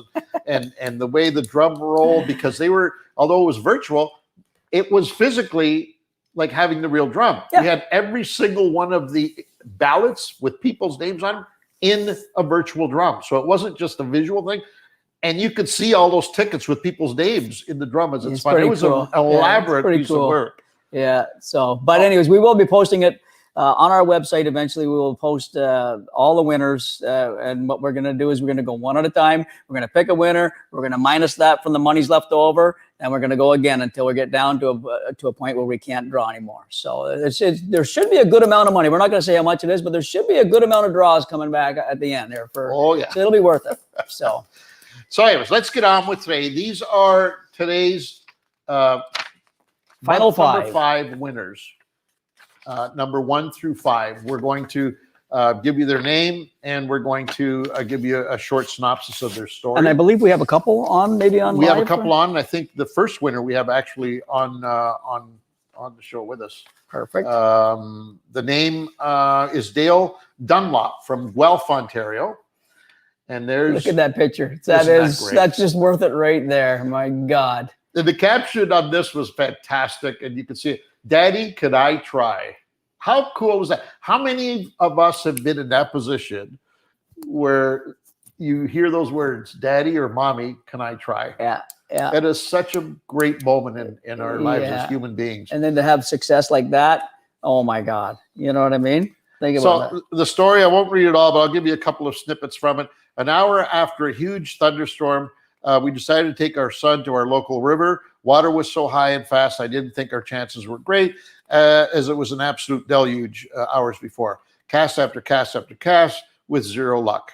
and the way the drum rolled, because they were, although it was virtual, it was physically like having the real drum. Yeah. We had every single one of the ballots with people's names on them in a virtual drum. So it wasn't just a visual thing. and you could see all those tickets with people's names in the drum as it's fun. It pretty was cool. an elaborate pretty piece cool. of work. Yeah. So, but anyways, we will be posting it on our website. Eventually, we will post all the winners. And what we're going to do is we're going to go one at a time. We're going to pick a winner. We're going to minus that from the money's left over, and we're going to go again until we get down to a point where we can't draw anymore. So there should be a good amount of money. We're not going to say how much it is, but there should be a good amount of draws coming back at the end there. So it'll be worth it. So. So anyways, let's get on with today. These are today's Final number 5 winners. Number 1 through 5. We're going to give you their name, and we're going to give you a short synopsis of their story. And I believe we have a couple on, maybe on. We have a couple on, and I think the first winner we have actually on the show with us. Perfect. The name is Dale Dunlop from Guelph, Ontario. And look at that picture. That's just worth it right there. My God. The caption on this was fantastic, and you can see it. Daddy, could I try? How cool was that? How many of us have been in that position where you hear those words, Daddy or Mommy, can I try? Yeah. Yeah. That is such a great moment in our lives as human beings. And then to have success like that, oh my God. You know what I mean? Think about that. The story, I won't read it all, but I'll give you a couple of snippets from it. An hour after a huge thunderstorm, we decided to take our son to our local river. Water was so high and fast, I didn't think our chances were great, as it was an absolute deluge hours before. Cast after cast after cast with zero luck.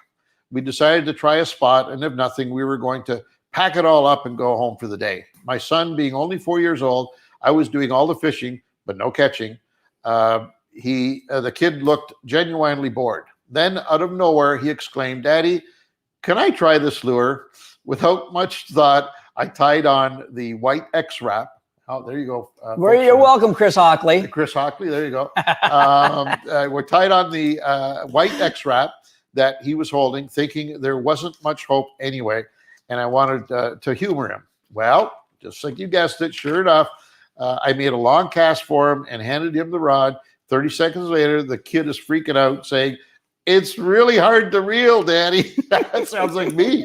We decided to try a spot, and if nothing, we were going to pack it all up and go home for the day. My son being only 4 years old, I was doing all the fishing, but no catching. The kid looked genuinely bored. Then, out of nowhere, he exclaimed, Daddy, can I try this lure? Without much thought, I tied on the white X-Wrap. Oh, there you go. You're welcome, Chris Hockley. Chris Hockley, there you go. We're tied on the white X-Wrap that he was holding, thinking there wasn't much hope anyway, and I wanted to humor him. Well, just like you guessed it, sure enough, I made a long cast for him and handed him the rod. 30 seconds later, the kid is freaking out, saying, it's really hard to reel, Daddy. That sounds like me.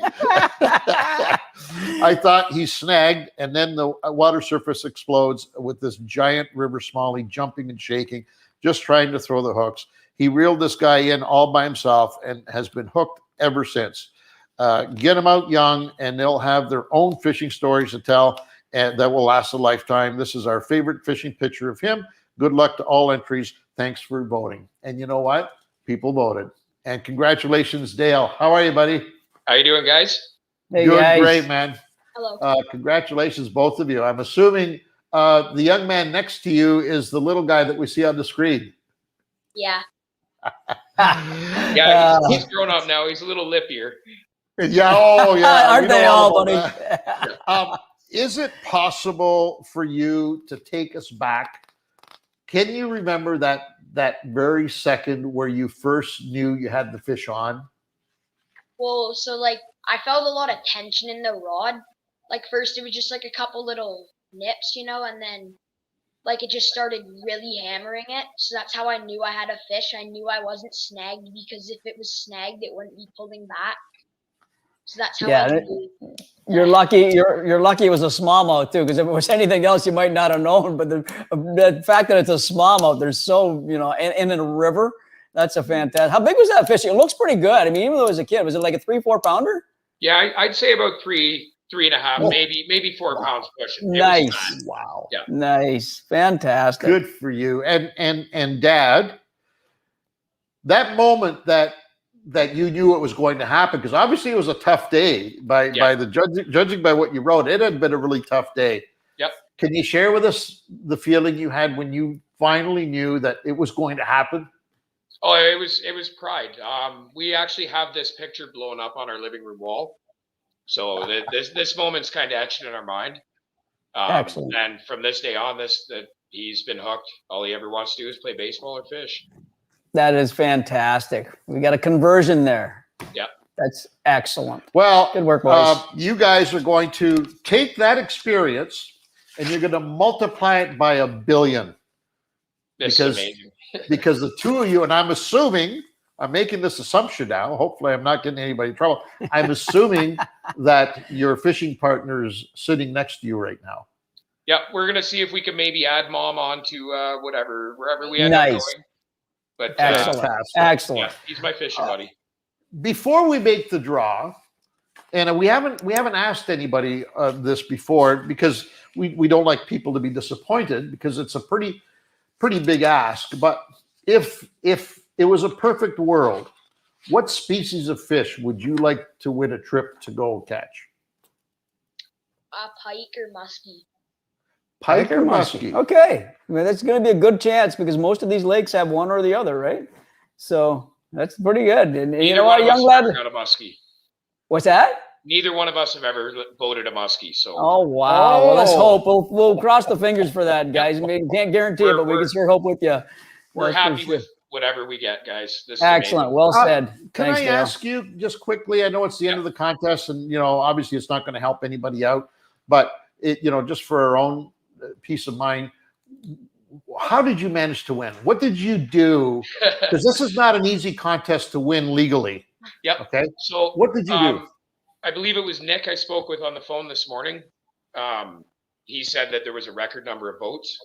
I thought he snagged, and then the water surface explodes with this giant river smallie jumping and shaking, just trying to throw the hooks. He reeled this guy in all by himself and has been hooked ever since. Get them out young, and they'll have their own fishing stories to tell, and that will last a lifetime. This is our favorite fishing picture of him. Good luck to all entries. Thanks for voting. And you know what? People voted. And congratulations, Dale. How are you, buddy? How you doing, guys? Hey, doing guys. great, man. Hello. Congratulations, both of you. I'm assuming the young man next to you is the little guy that we see on the screen. Yeah. Yeah, he's grown up now. He's a little lippier. Yeah. Oh, yeah. Aren't they all, buddy? Is it possible for you to take us back? Can you remember that very second where you first knew you had the fish on? Well, so like I felt a lot of tension in the rod. Like first it was just like a couple little nips, and then like it just started really hammering it. So that's how I knew I had a fish. I knew I wasn't snagged, because if it was snagged, it wouldn't be pulling back. So that's how I knew. You're lucky. You're lucky it was a smallmouth too, because if it was anything else, you might not have known. But the fact that it's a smallmouth, there's so in a river, that's a fantastic. How big was that fish? It looks pretty good. I mean, even though it was a kid, was it like a 3-4 pounder? Yeah, I'd say about 3.5, maybe 4 pounds pushing. Nice. Wow. Yeah. Nice. Fantastic. Good for you. And Dad, that moment that you knew it was going to happen, because obviously it was a tough day by the judging by what you wrote. It had been a really tough day. Yep. Can you share with us the feeling you had when you finally knew that it was going to happen? Oh, it was pride. We actually have this picture blown up on our living room wall. So this moment's kind of etched in our mind. Excellent. And from this day on, that he's been hooked. All he ever wants to do is play baseball or fish. That is fantastic. We got a conversion there. Yeah. That's excellent. Well, good work, boys. You guys are going to take that experience and you're going to multiply it by 1 billion. This is amazing. Because the two of you, and I'm assuming I'm making this assumption now. Hopefully, I'm not getting anybody in trouble. I'm assuming that your fishing partner is sitting next to you right now. Yeah, we're gonna see if we can maybe add Mom on to wherever we end up Nice. going. But Excellent. Fantastic. Excellent. yeah, he's my fishing buddy. Before we make the draw, and we haven't asked anybody this before because we don't like people to be disappointed because it's a pretty big ask. But if it was a perfect world, what species of fish would you like to win a trip to go catch? Pike or muskie. Pike or muskie? Okay. I mean, that's going to be a good chance because most of these lakes have one or the other, right? So that's pretty good. And you know what, young lad? Got a muskie. What's that? Neither one of us have ever boated a muskie. So. Oh wow! Well, let's hope. We'll cross the fingers for that, guys. I mean, can't guarantee it, but we can sure hope with you. We're That's for happy sure. with whatever we get, guys. This is Excellent. amazing. Well said. Can Thanks, I Dale. ask you just quickly? I know it's the end of the contest, and obviously it's not going to help anybody out, but just for our own peace of mind, how did you manage to win? What did you do? Because this is not an easy contest to win legally. Yep. Okay. So what did you do? I believe it was Nick I spoke with on the phone this morning. He said that there was a record number of boats.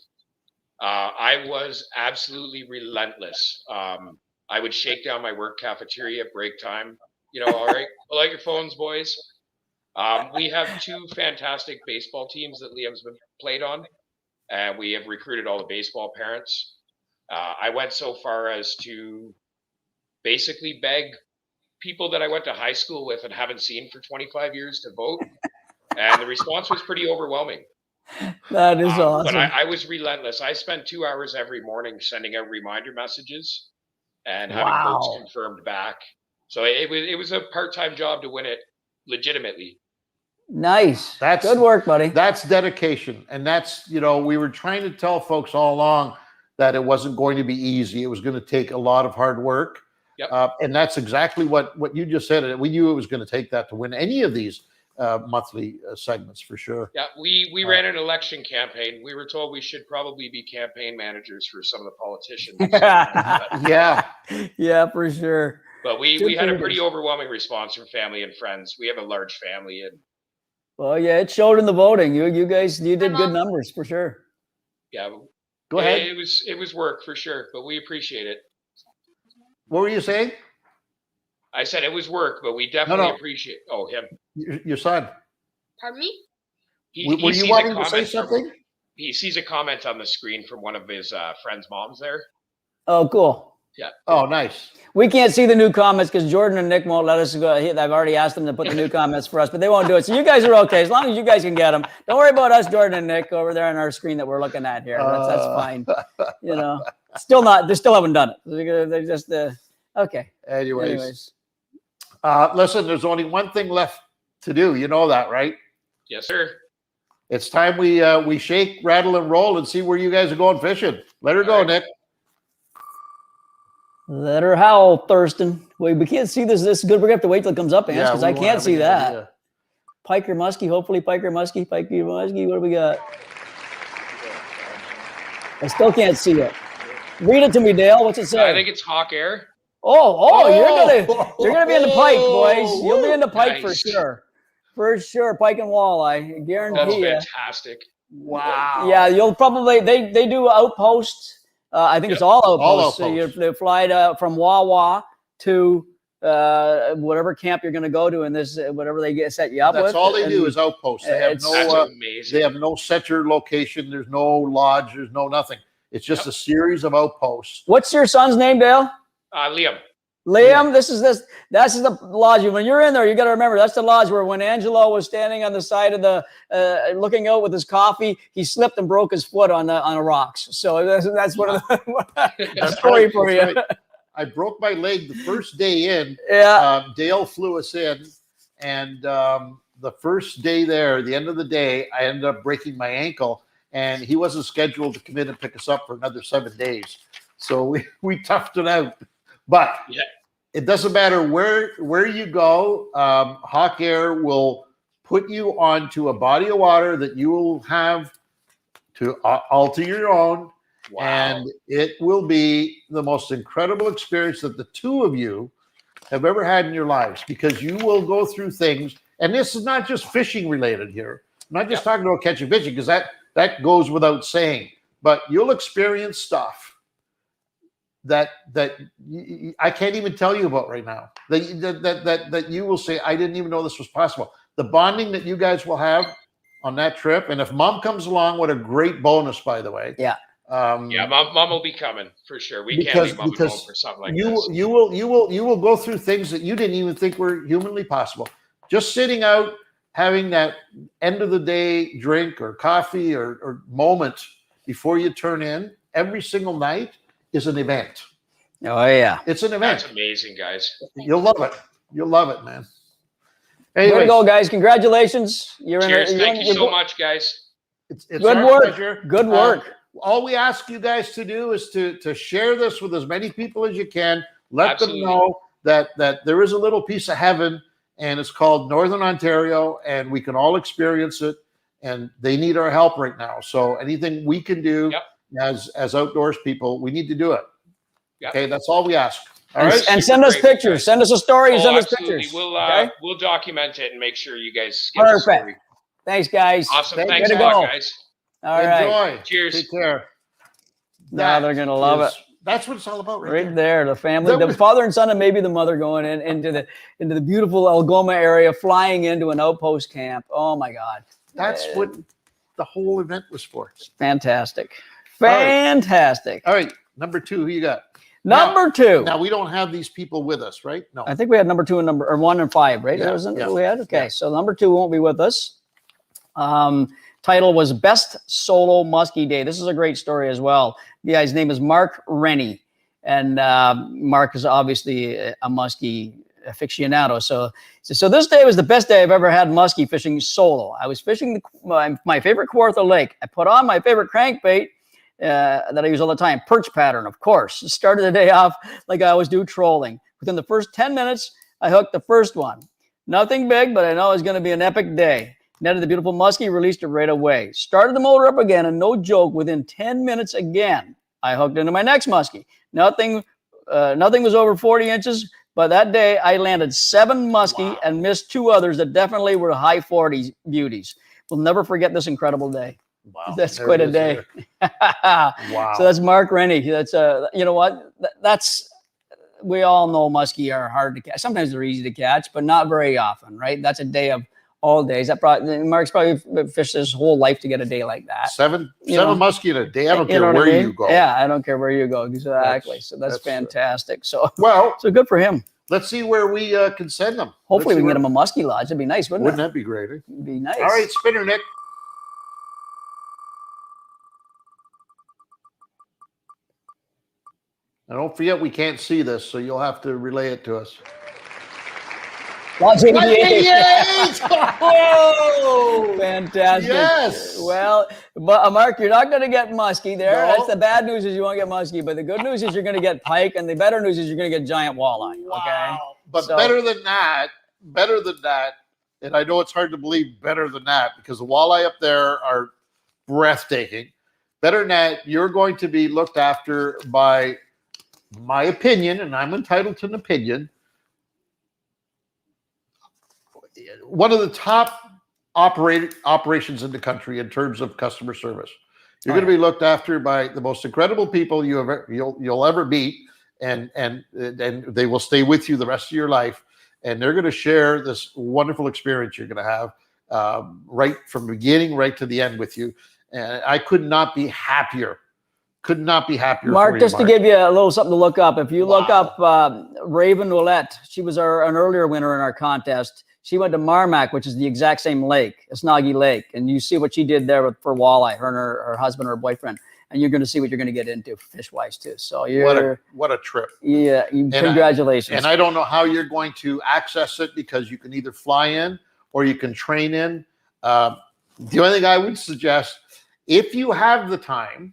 I was absolutely relentless. I would shake down my work cafeteria at break time. All right, pull out your phones, boys. We have two fantastic baseball teams that Liam's been played on, and we have recruited all the baseball parents. I went so far as to basically beg people that I went to high school with and haven't seen for 25 years to vote. And the response was pretty overwhelming. That is awesome. But I was relentless. I spent 2 hours every morning sending out reminder messages and having votes confirmed back. So it was a part-time job to win it legitimately. Nice. That's good work, buddy. That's dedication. And that's, we were trying to tell folks all along that it wasn't going to be easy. It was going to take a lot of hard work. Yep. And that's exactly what you just said. We knew it was going to take that to win any of these monthly segments for sure. Yeah, we ran an election campaign. We were told we should probably be campaign managers for some of the politicians. Yeah, for sure. But we had a pretty overwhelming response from family and friends. We have a large family, and well, yeah, it showed in the voting. You guys did good numbers for sure. Yeah, go ahead. It was work for sure, but we appreciate it. What were you saying? I said it was work, but we definitely appreciate. Oh, him. Your son. Pardon me? Were you wanting to say something? He sees a comment on the screen from one of his friends' moms there. Oh, cool. Yeah. Oh, nice. We can't see the new comments because Jordan and Nick won't let us go. I've already asked them to put the new comments for us, but they won't do it. So you guys are okay as long as you guys can get them. Don't worry about us, Jordan and Nick, over there on our screen that we're looking at here. That's fine. They still haven't done it. They just okay. Anyways. Listen, there's only one thing left to do. You know that, right? Yes, sir. It's time we shake, rattle, and roll and see where you guys are going fishing. Let her go, Nick. Let her howl, Thurston. Wait, we can't see this. This is good. We're going to have to wait till it comes up, Ants, because I can't see that. Idea. Pike or muskie, hopefully Pike or muskie. Pike or muskie, what do we got? I still can't see it. Read it to me, Dale. What's it say? I think it's hawk air. You're gonna be in the pike, boys. You'll be in the pike for sure. For sure, pike and walleye. I guarantee That's fantastic. Wow. Yeah, you'll probably they do outposts. I think it's all outposts. So they fly from Wawa to whatever camp you're going to go to in this, whatever they set you up with. That's all they do is outposts. They have amazing. They have no set your location. There's no lodge. There's no nothing. It's just a series of outposts. What's your son's name, Dale? Liam. Liam, that's the lodge. When you're in there, you got to remember that's the lodge where when Angelo was standing on the side of the, looking out with his coffee, he slipped and broke his foot on the rocks. So that's one of the story for you. Right. I broke my leg the first day in. Yeah. Dale flew us in, and the first day there, the end of the day, I ended up breaking my ankle, and he wasn't scheduled to come in and pick us up for another 7 days. So we toughed it out. But it doesn't matter where you go. Hawk Air will put you onto a body of water that you will have to alter your own. Wow. And it will be the most incredible experience that the two of you have ever had in your lives, because you will go through things. And this is not just fishing related here. I'm not just talking about catching fishing, because that goes without saying. But you'll experience stuff that I can't even tell you about right now. That you will say, I didn't even know this was possible. The bonding that you guys will have on that trip, and if Mom comes along, what a great bonus, by the way. Yeah. Mom will be coming for sure. We can't leave Mom at home for something like this. You will go through things that you didn't even think were humanly possible. Just sitting out, having that end of the day drink or coffee or moment before you turn in every single night is an event. Oh yeah, it's an event. That's amazing, guys. You'll love it. You'll love it, man. Anyways, way to go, guys! Congratulations. Cheers. Thank you so much, guys. It's good work. Pleasure. Good work. All we ask you guys to do is to share this with as many people as you can. Let them know that there is a little piece of heaven, and it's called Northern Ontario, and we can all experience it. And they need our help right now. So anything we can do as outdoors people, we need to do it. Okay, that's all we ask. All right, and send us pictures. Send us a story. And send us pictures. We'll document it and make sure you guys get perfect. The story. Thanks, guys. Awesome. Thanks a lot, guys. All right. Enjoy. Cheers. Take care. Now they're gonna love it. That's what it's all about, right there. The family, the father and son, and maybe the mother going into the beautiful Algoma area, flying into an outpost camp. Oh my God. That's what the whole event was for. Fantastic. Fantastic. All right. Number 2, who you got? Number 2. Now we don't have these people with us, right? No. I think we had number 2 and 1 and 5, right? Yeah. We had? Okay. Yeah. So number 2 won't be with us. Title was Best Solo Muskie Day. This is a great story as well. The guy's name is Mark Rennie. And Mark is obviously a muskie aficionado. So this day was the best day I've ever had muskie fishing solo. I was fishing my favorite Kawartha Lake. I put on my favorite crankbait that I use all the time, perch pattern, of course. Started the day off like I always do, trolling. Within the first 10 minutes, I hooked the first one. Nothing big, but I know it's going to be an epic day. Netted the beautiful muskie, released it right away. Started the motor up again, and no joke, within 10 minutes again, I hooked into my next muskie. Nothing was over 40 inches, but that day I landed 7 muskie and missed 2 others that definitely were high 40s beauties. We'll never forget this incredible day. Wow, that's quite a day. Wow. So that's Mark Rennie. That's you know what? We all know muskie are hard to catch. Sometimes they're easy to catch, but not very often, right? That's a day of all days. Mark's probably fished his whole life to get a day like that. 7 muskie in a day. I don't care where you go. Yeah, I don't care where you go. Exactly. So that's fantastic. So so good for him. Let's see where we can send them. Hopefully we can get him a muskie lodge. It'd be nice, wouldn't it? Wouldn't that be great? It'd be nice. All right, spinner, Nick. And don't forget, we can't see this, so you'll have to relay it to us. Lodge 88. Oh, fantastic. Yes. Well, but Mark, you're not going to get muskie there. No. That's the bad news, is you won't get muskie. But the good news is you're going to get pike, and the better news is you're going to get giant walleye. Wow. Okay. But better than that, and I know it's hard to believe better than that, because the walleye up there are breathtaking. Better than that, you're going to be looked after by, my opinion, and I'm entitled to an opinion, one of the top operations in the country in terms of customer service. You're going to be looked after by the most incredible people you'll ever meet, and they will stay with you the rest of your life, and they're going to share this wonderful experience you're going to have right from the beginning right to the end with you. And I could not be happier. Mark, just to give you a little something to look up, if you look up Raven Ouellette, she was an earlier winner in our contest. She went to Marmac, which is the exact same lake, Esnagi Lake, and you see what she did there for walleye, her and her husband or boyfriend, and you're going to see what you're going to get into fish-wise too. So what a trip! Yeah, congratulations. And I don't know how you're going to access it, because you can either fly in or you can train in. The only thing I would suggest, if you have the time,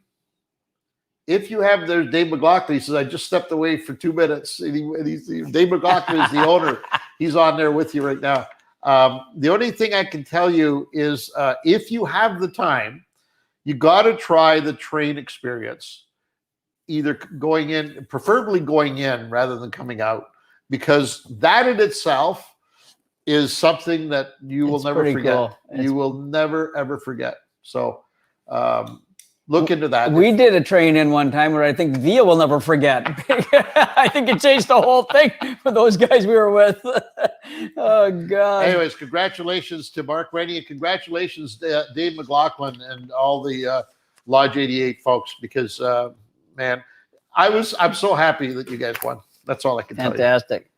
there's Dave McLaughlin. He says, I just stepped away for 2 minutes. And Dave McLaughlin is the owner. He's on there with you right now. The only thing I can tell you is if you have the time, you got to try the train experience. either going in, preferably going in rather than coming out, because that in itself is something that you will never forget. Cool. You will never, ever forget. So look into that. We did a train in one time where I think Via will never forget. I think it changed the whole thing for those guys we were with. Oh, God. Anyways, congratulations to Mark Rennie, and congratulations to Dave McLaughlin and all the Lodge 88 folks, because, man, I'm so happy that you guys won. That's all I can tell you. Fantastic.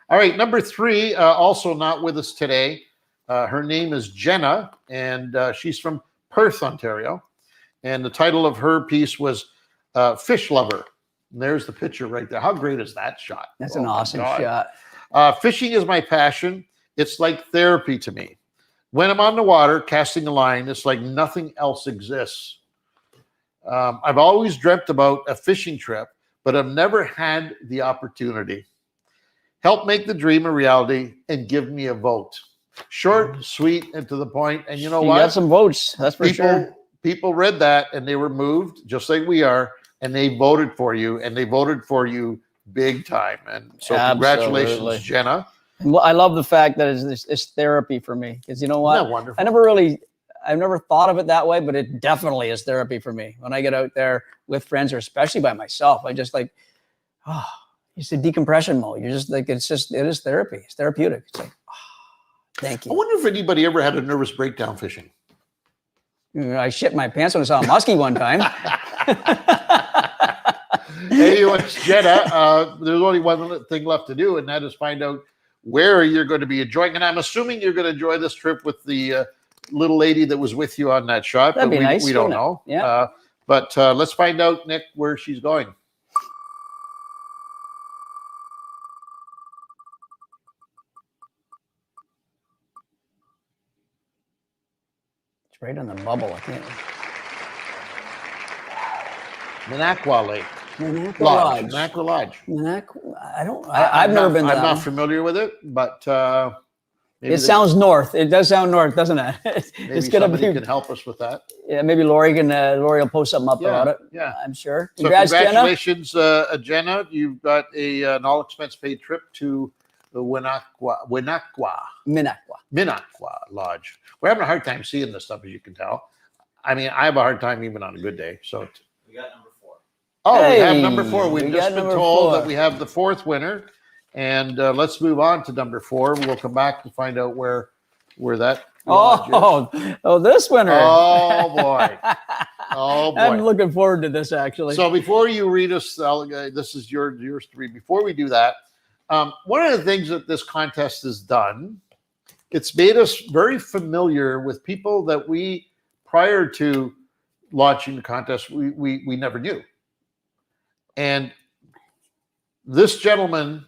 All right, number 3, also not with us today. Her name is Jenna, and she's from Perth, Ontario. And the title of her piece was Fish Lover. And there's the picture right there. How great is that shot? That's an awesome shot. Fishing is my passion. It's like therapy to me. When I'm on the water casting a line, it's like nothing else exists. I've always dreamt about a fishing trip, but I've never had the opportunity. Help make the dream a reality and give me a vote. Short, sweet, and to the point. And you know what? You got some votes, that's for sure. People read that and they were moved, just like we are, and they voted for you, and they voted for you big time. And so congratulations, Jenna. Well, I love the fact that it's therapy for me, because you know what? Isn't that wonderful? I've never thought of it that way, but it definitely is therapy for me. When I get out there with friends, or especially by myself, I just like, it's a decompression mode. You're just like, it is therapy. It's therapeutic. It's like, thank you. I wonder if anybody ever had a nervous breakdown fishing. I shit my pants when I saw a muskie one time. Anyways, Jenna, there's only one thing left to do, and that is find out where you're going to be enjoying. And I'm assuming you're going to enjoy this trip with the little lady that was with you on that shot. That'd be nice. We don't know. Yeah. But let's find out, Nick, where she's going. It's right on the bubble. I can't. Minocqua Lake. Minocqua Lodge. I've never been there. I'm not familiar with it, but it sounds north. It does sound north, doesn't it? It's gonna be. Can help us with that. Yeah, maybe Lori will post something up about it. Yeah, I'm sure. So congratulations, Jenna. You've got an all expense paid trip to the Minocqua Lodge. We're having a hard time seeing this stuff, as you can tell. I mean, I have a hard time even on a good day. So we got number 4. Oh, hey, we have number 4. We've just been told that we have the 4th winner. And let's move on to number 4. We'll come back to find out where that. This winner. Oh boy. Oh boy. I'm looking forward to this, actually. So before you read us, this is yours 3. Before we do that, one of the things that this contest has done, it's made us very familiar with people that we, prior to launching the contest, we never knew. And this gentleman,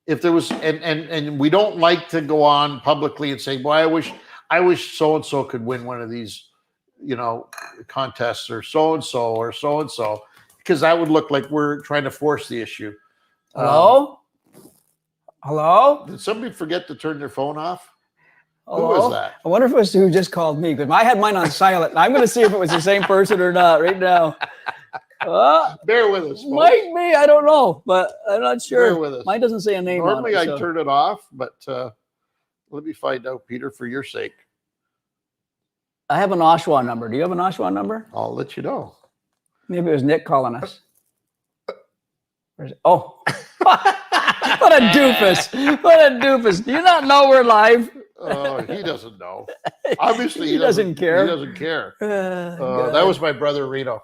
if there was, and we don't like to go on publicly and say, well, I wish so-and-so could win one of these, contests, or so-and-so, because that would look like we're trying to force the issue. Hello? Hello? Did somebody forget to turn their phone off? Hello? Who was that? I wonder if it was who just called me, because I had mine on silent. I'm going to see if it was the same person or not right now. Bear with us, folks. Might be, I don't know, but I'm not sure. Bear with us. Mine doesn't say a name. Normally on it, I turn it off, but let me find out, Peter, for your sake. I have an Oshawa number. Do you have an Oshawa number? I'll let you know. Maybe it was Nick calling us. Oh, what a doofus! What a doofus! Do you not know we're live? Oh, he doesn't know. Obviously, he doesn't care. He doesn't care. That was my brother Reno,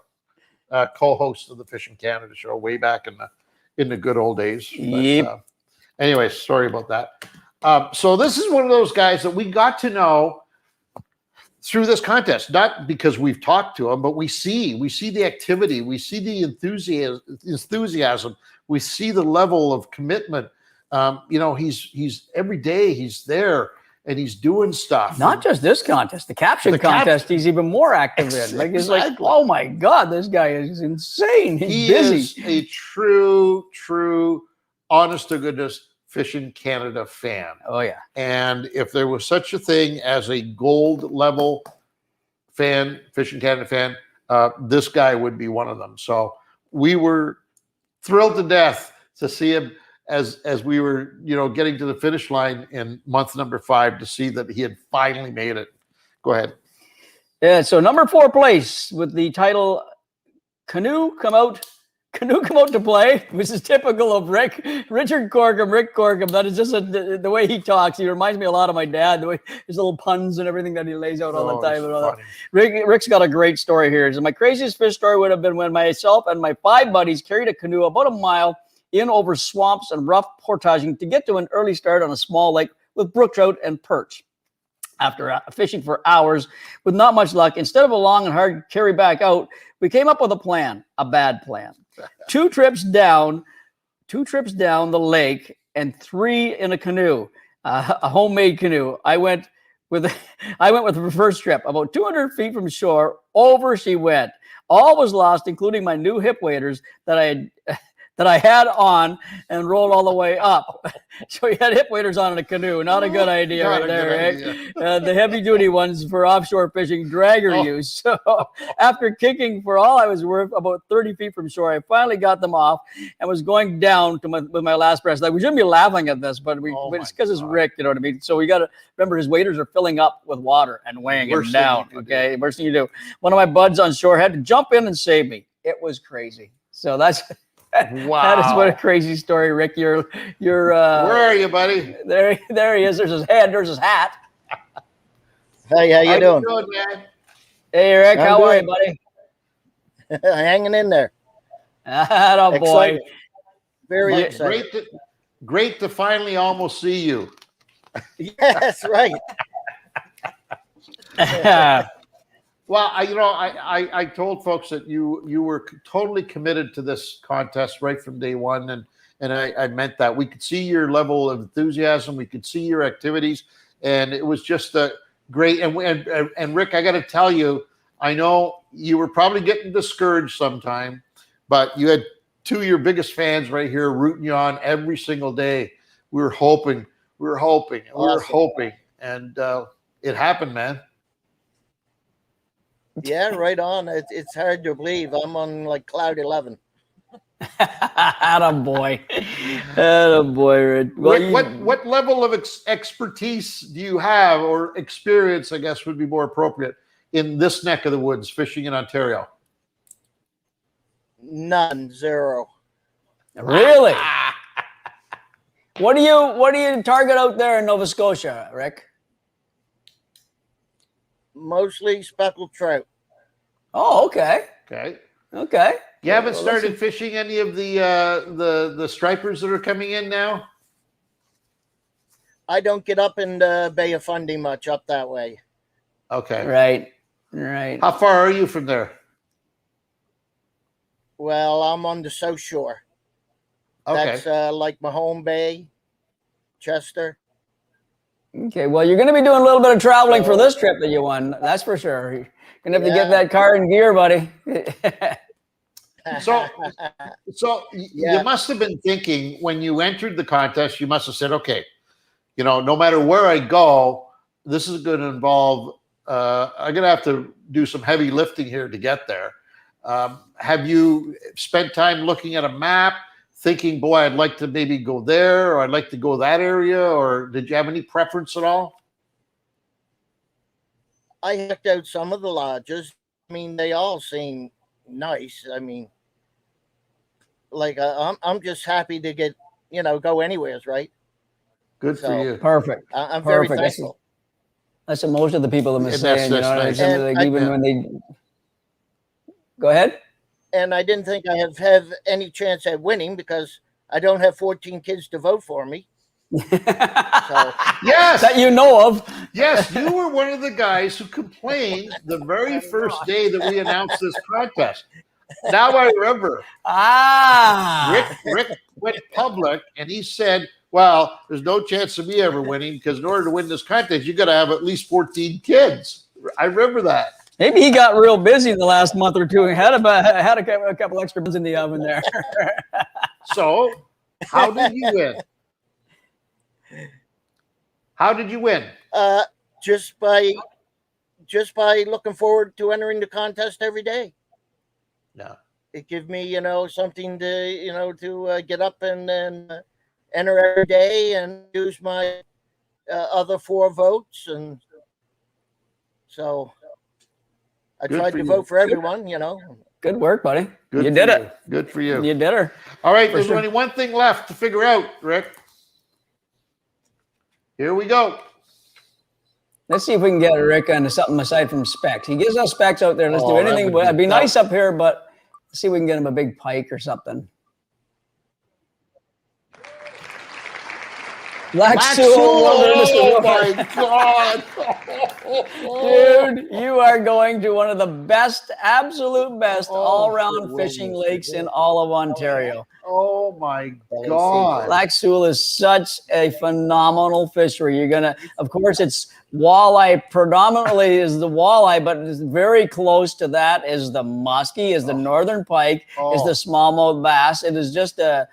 co-host of the Fishing Canada show way back in the good old days. Yep. Anyways, sorry about that. So this is one of those guys that we got to know through this contest, not because we've talked to him, but we see the activity, we see the enthusiasm, we see the level of commitment. He's every day he's there and he's doing stuff. Not just this contest, the caption contest. He's even more active in. Like it's like, oh my God, this guy is insane. He's busy. Is a true, honest to goodness Fishing Canada fan. Oh yeah. And if there was such a thing as a gold level fan, Fishing Canada fan, this guy would be one of them. So we were thrilled to death to see him as we were, getting to the finish line in month number 5 to see that he had finally made it. Go ahead. Yeah. So number 4 place with the title Canoe Come Out to Play, which is typical of Richard Corkum, Rick Corkum. That is just the way he talks. He reminds me a lot of my dad, the way his little puns and everything that he lays out all the time. And all that. Rick's got a great story here. So my craziest fish story would have been when myself and my 5 buddies carried a canoe about a mile in over swamps and rough portaging to get to an early start on a small lake with brook trout and perch. After fishing for hours with not much luck, instead of a long and hard carry back out, we came up with a bad plan. 2 trips down the lake and 3 in a canoe, a homemade canoe. I went with the first trip. About 200 feet from shore, over she went. All was lost, including my new hip waders that I had on and rolled all the way up. So he had hip waders on in a canoe. Not a good idea right there, right? The heavy-duty ones for offshore fishing, dragger use. So after kicking for all I was worth, about 30 feet from shore, I finally got them off and was going down with my last breath. Like, we shouldn't be laughing at this, but it's because it's Rick, you know what I mean? So we got to remember his waders are filling up with water and weighing him down, okay? Worst thing you do. One of my buds on shore had to jump in and save me. It was crazy. So that's... Wow. That is what a crazy story, Rick. You're where are you, buddy? There he is. There's his head. There's his hat. Hey, how you doing? Man? Hey, Rick. How are you, buddy? Hanging in there. Oh, boy. Very excited. Great to finally almost see you. Yes, right. Well, I told folks that you were totally committed to this contest right from day one, and I meant that. We could see your level of enthusiasm, we could see your activities, and it was just great. And Rick, I got to tell you, I know you were probably getting discouraged sometime, but you had 2 of your biggest fans right here rooting you on every single day. We were hoping, and it happened, man. Yeah, right on. It's hard to believe. I'm on like cloud 11. Attaboy. Attaboy, Rick. Rick, what level of expertise do you have, or experience, I guess would be more appropriate, in this neck of the woods, fishing in Ontario? None. 0. Really? What do you target out there in Nova Scotia, Rick? Mostly speckled trout. Oh, okay. Okay. You haven't started fishing any of the stripers that are coming in now? I don't get up in the Bay of Fundy much up that way. Okay. Right. How far are you from there? Well, I'm on the South Shore. Okay. That's like Mahone Bay, Chester. Okay, well, you're going to be doing a little bit of traveling for this trip that you won. That's for sure. You're going to have to get that car in gear, buddy. So you must have been thinking when you entered the contest, you must have said, okay, no matter where I go, this is going to involve, I'm going to have to do some heavy lifting here to get there. Have you spent time looking at a map, thinking, boy, I'd like to maybe go there, or I'd like to go that area, or did you have any preference at all? I checked out some of the lodges. I mean, they all seem nice. I mean, like I'm just happy to get, go anywheres, right? Good for you. Perfect. I'm very thankful. That's what most of the people have been saying. Nice. When they go ahead. And I didn't think I have any chance at winning because I don't have 14 kids to vote for me. Yes, that you know of. Yes, you were one of the guys who complained the very first day that we announced this contest. Now I remember. Rick went public and he said, well, there's no chance of me ever winning because in order to win this contest, you got to have at least 14 kids. I remember that. Maybe he got real busy in the last month or two and had a couple extra buns in the oven there. So, how did you win? How did you win? Just by looking forward to entering the contest every day. No. it gives me, something to, to get up and enter every day and use my other 4 votes. And so I Good tried for to you. vote for everyone, Good work, buddy. Good You for did you. it. Good for you. You did her. All right, For there's sure. only one thing left to figure out, Rick. Here we go. Let's see if we can get Rick onto something aside from specs. He gives us specs out there. Let's do Oh, that anything. would It'd be- be nice up here, but let's see if we can get him a big pike or something. Black Sewell. Oh my God. Dude, you are going to one of the best, absolute best all-around fishing lakes in all of Ontario. Oh my God. Black Sewell is such a phenomenal fishery. You're gonna, of course, it's walleye. Predominantly is the walleye, but it's very close to that is the muskie, is the northern pike, is the smallmouth bass. It is just a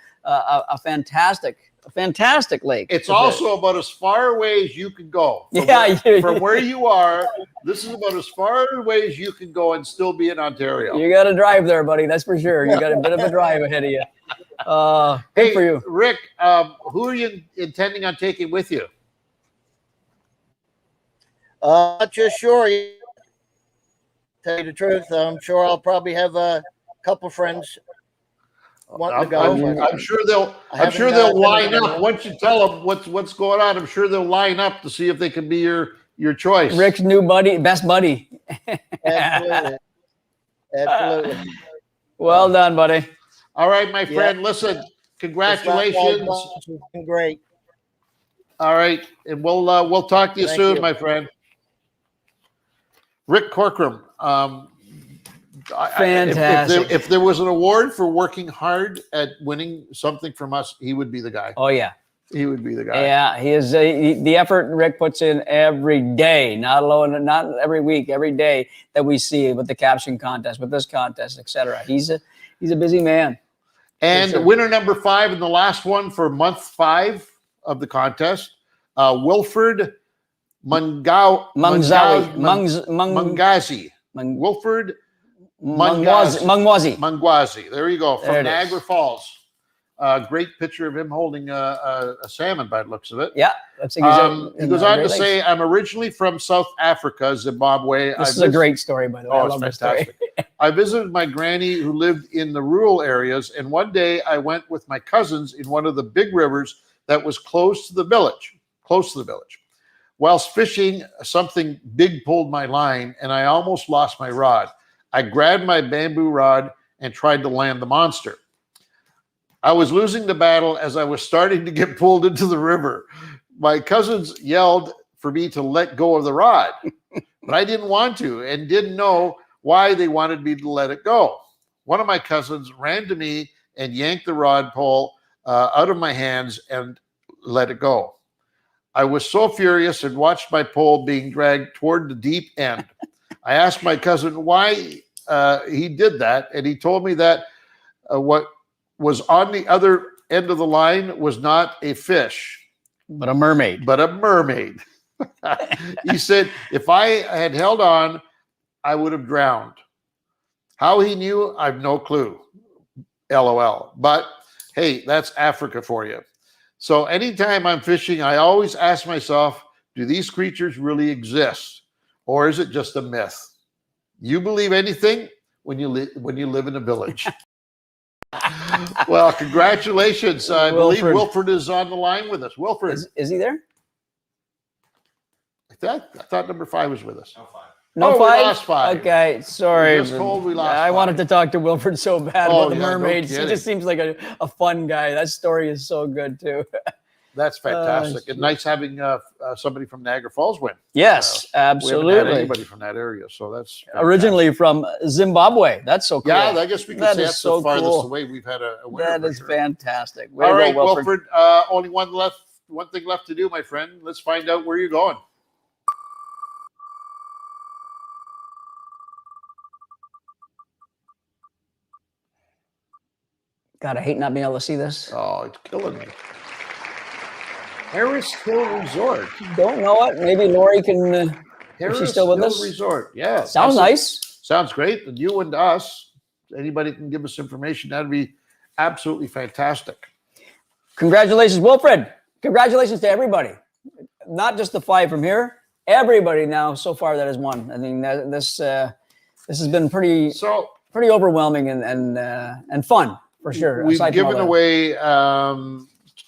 fantastic lake. It's also about as far away as you can go. From where you are, this is about as far away as you can go and still be in Ontario. You got to drive there, buddy. That's for sure. You got a bit of a drive ahead of you. Good for you. Rick, who are you intending on taking with you? Not just sure. Tell you the truth, I'm sure I'll probably have a couple friends wanting to go. I'm sure they'll line up once you tell them what's going on. I'm sure they'll line up to see if they can be your choice. Rick's new buddy, best buddy. Absolutely. Well done, buddy. All right, my friend. Listen, congratulations. It's been great. All right, and we'll talk to you soon, my friend. Rick Corcoran. Fantastic. If there was an award for working hard at winning something from us, he would be the guy. Oh yeah, he would be the guy. Yeah, he is. The effort Rick puts in every day, not alone, not every week, every day that we see with the caption contest, with this contest, etc. He's a busy man. And winner number 5 in the last one for month 5 of the contest, Wilfred Mungazi. Wilfred Mungwazi. There you go. From Niagara Falls. Great picture of him holding a salmon by the looks of it. Yeah. He goes on to say, I'm originally from South Africa, Zimbabwe. This is a great story, by the way. Oh, it's fantastic. I visited my granny who lived in the rural areas, and one day I went with my cousins in one of the big rivers that was close to the village. Whilst fishing, something big pulled my line, and I almost lost my rod. I grabbed my bamboo rod and tried to land the monster. I was losing the battle as I was starting to get pulled into the river. My cousins yelled for me to let go of the rod, but I didn't want to and didn't know why they wanted me to let it go. One of my cousins ran to me and yanked the rod pole out of my hands and let it go. I was so furious and watched my pole being dragged toward the deep end. I asked my cousin why he did that, and he told me that what was on the other end of the line was not a fish, but a mermaid. He said, if I had held on, I would have drowned. How he knew, I've no clue. LOL. But hey, that's Africa for you. So anytime I'm fishing, I always ask myself, do these creatures really exist? Or is it just a myth? You believe anything when you live in a village. Well, congratulations. I believe Wilfred is on the line with us. Wilfred. Is he there? I thought number 5 was with us. No, we 5? lost 5. Okay, sorry. We just told we lost 5. I wanted to talk to Wilfred so bad about the mermaids. No, he just seems like a fun guy. That story is so good too. That's fantastic. And nice having somebody from Niagara Falls win. Yes, absolutely. We haven't had anybody from that area, so that's fantastic. Originally from Zimbabwe. That's so cool. Yeah, I guess we can say that's the farthest away we've had a winner. That is fantastic. All right, Wilfred. Only one thing left to do, my friend. Let's find out where you're going. God, I hate not being able to see this. Oh, it's killing me. Harris Hill Resort. Don't know it. Maybe Lori can. Is she still with us? Resort. Yeah. Sounds nice. Sounds great. And you and us. anybody can give us information, that'd be absolutely fantastic. Congratulations, Wilfred. Congratulations to everybody. Not just the 5 from here. Everybody now so far that has won. I mean, this has been pretty overwhelming and fun for sure. We've given away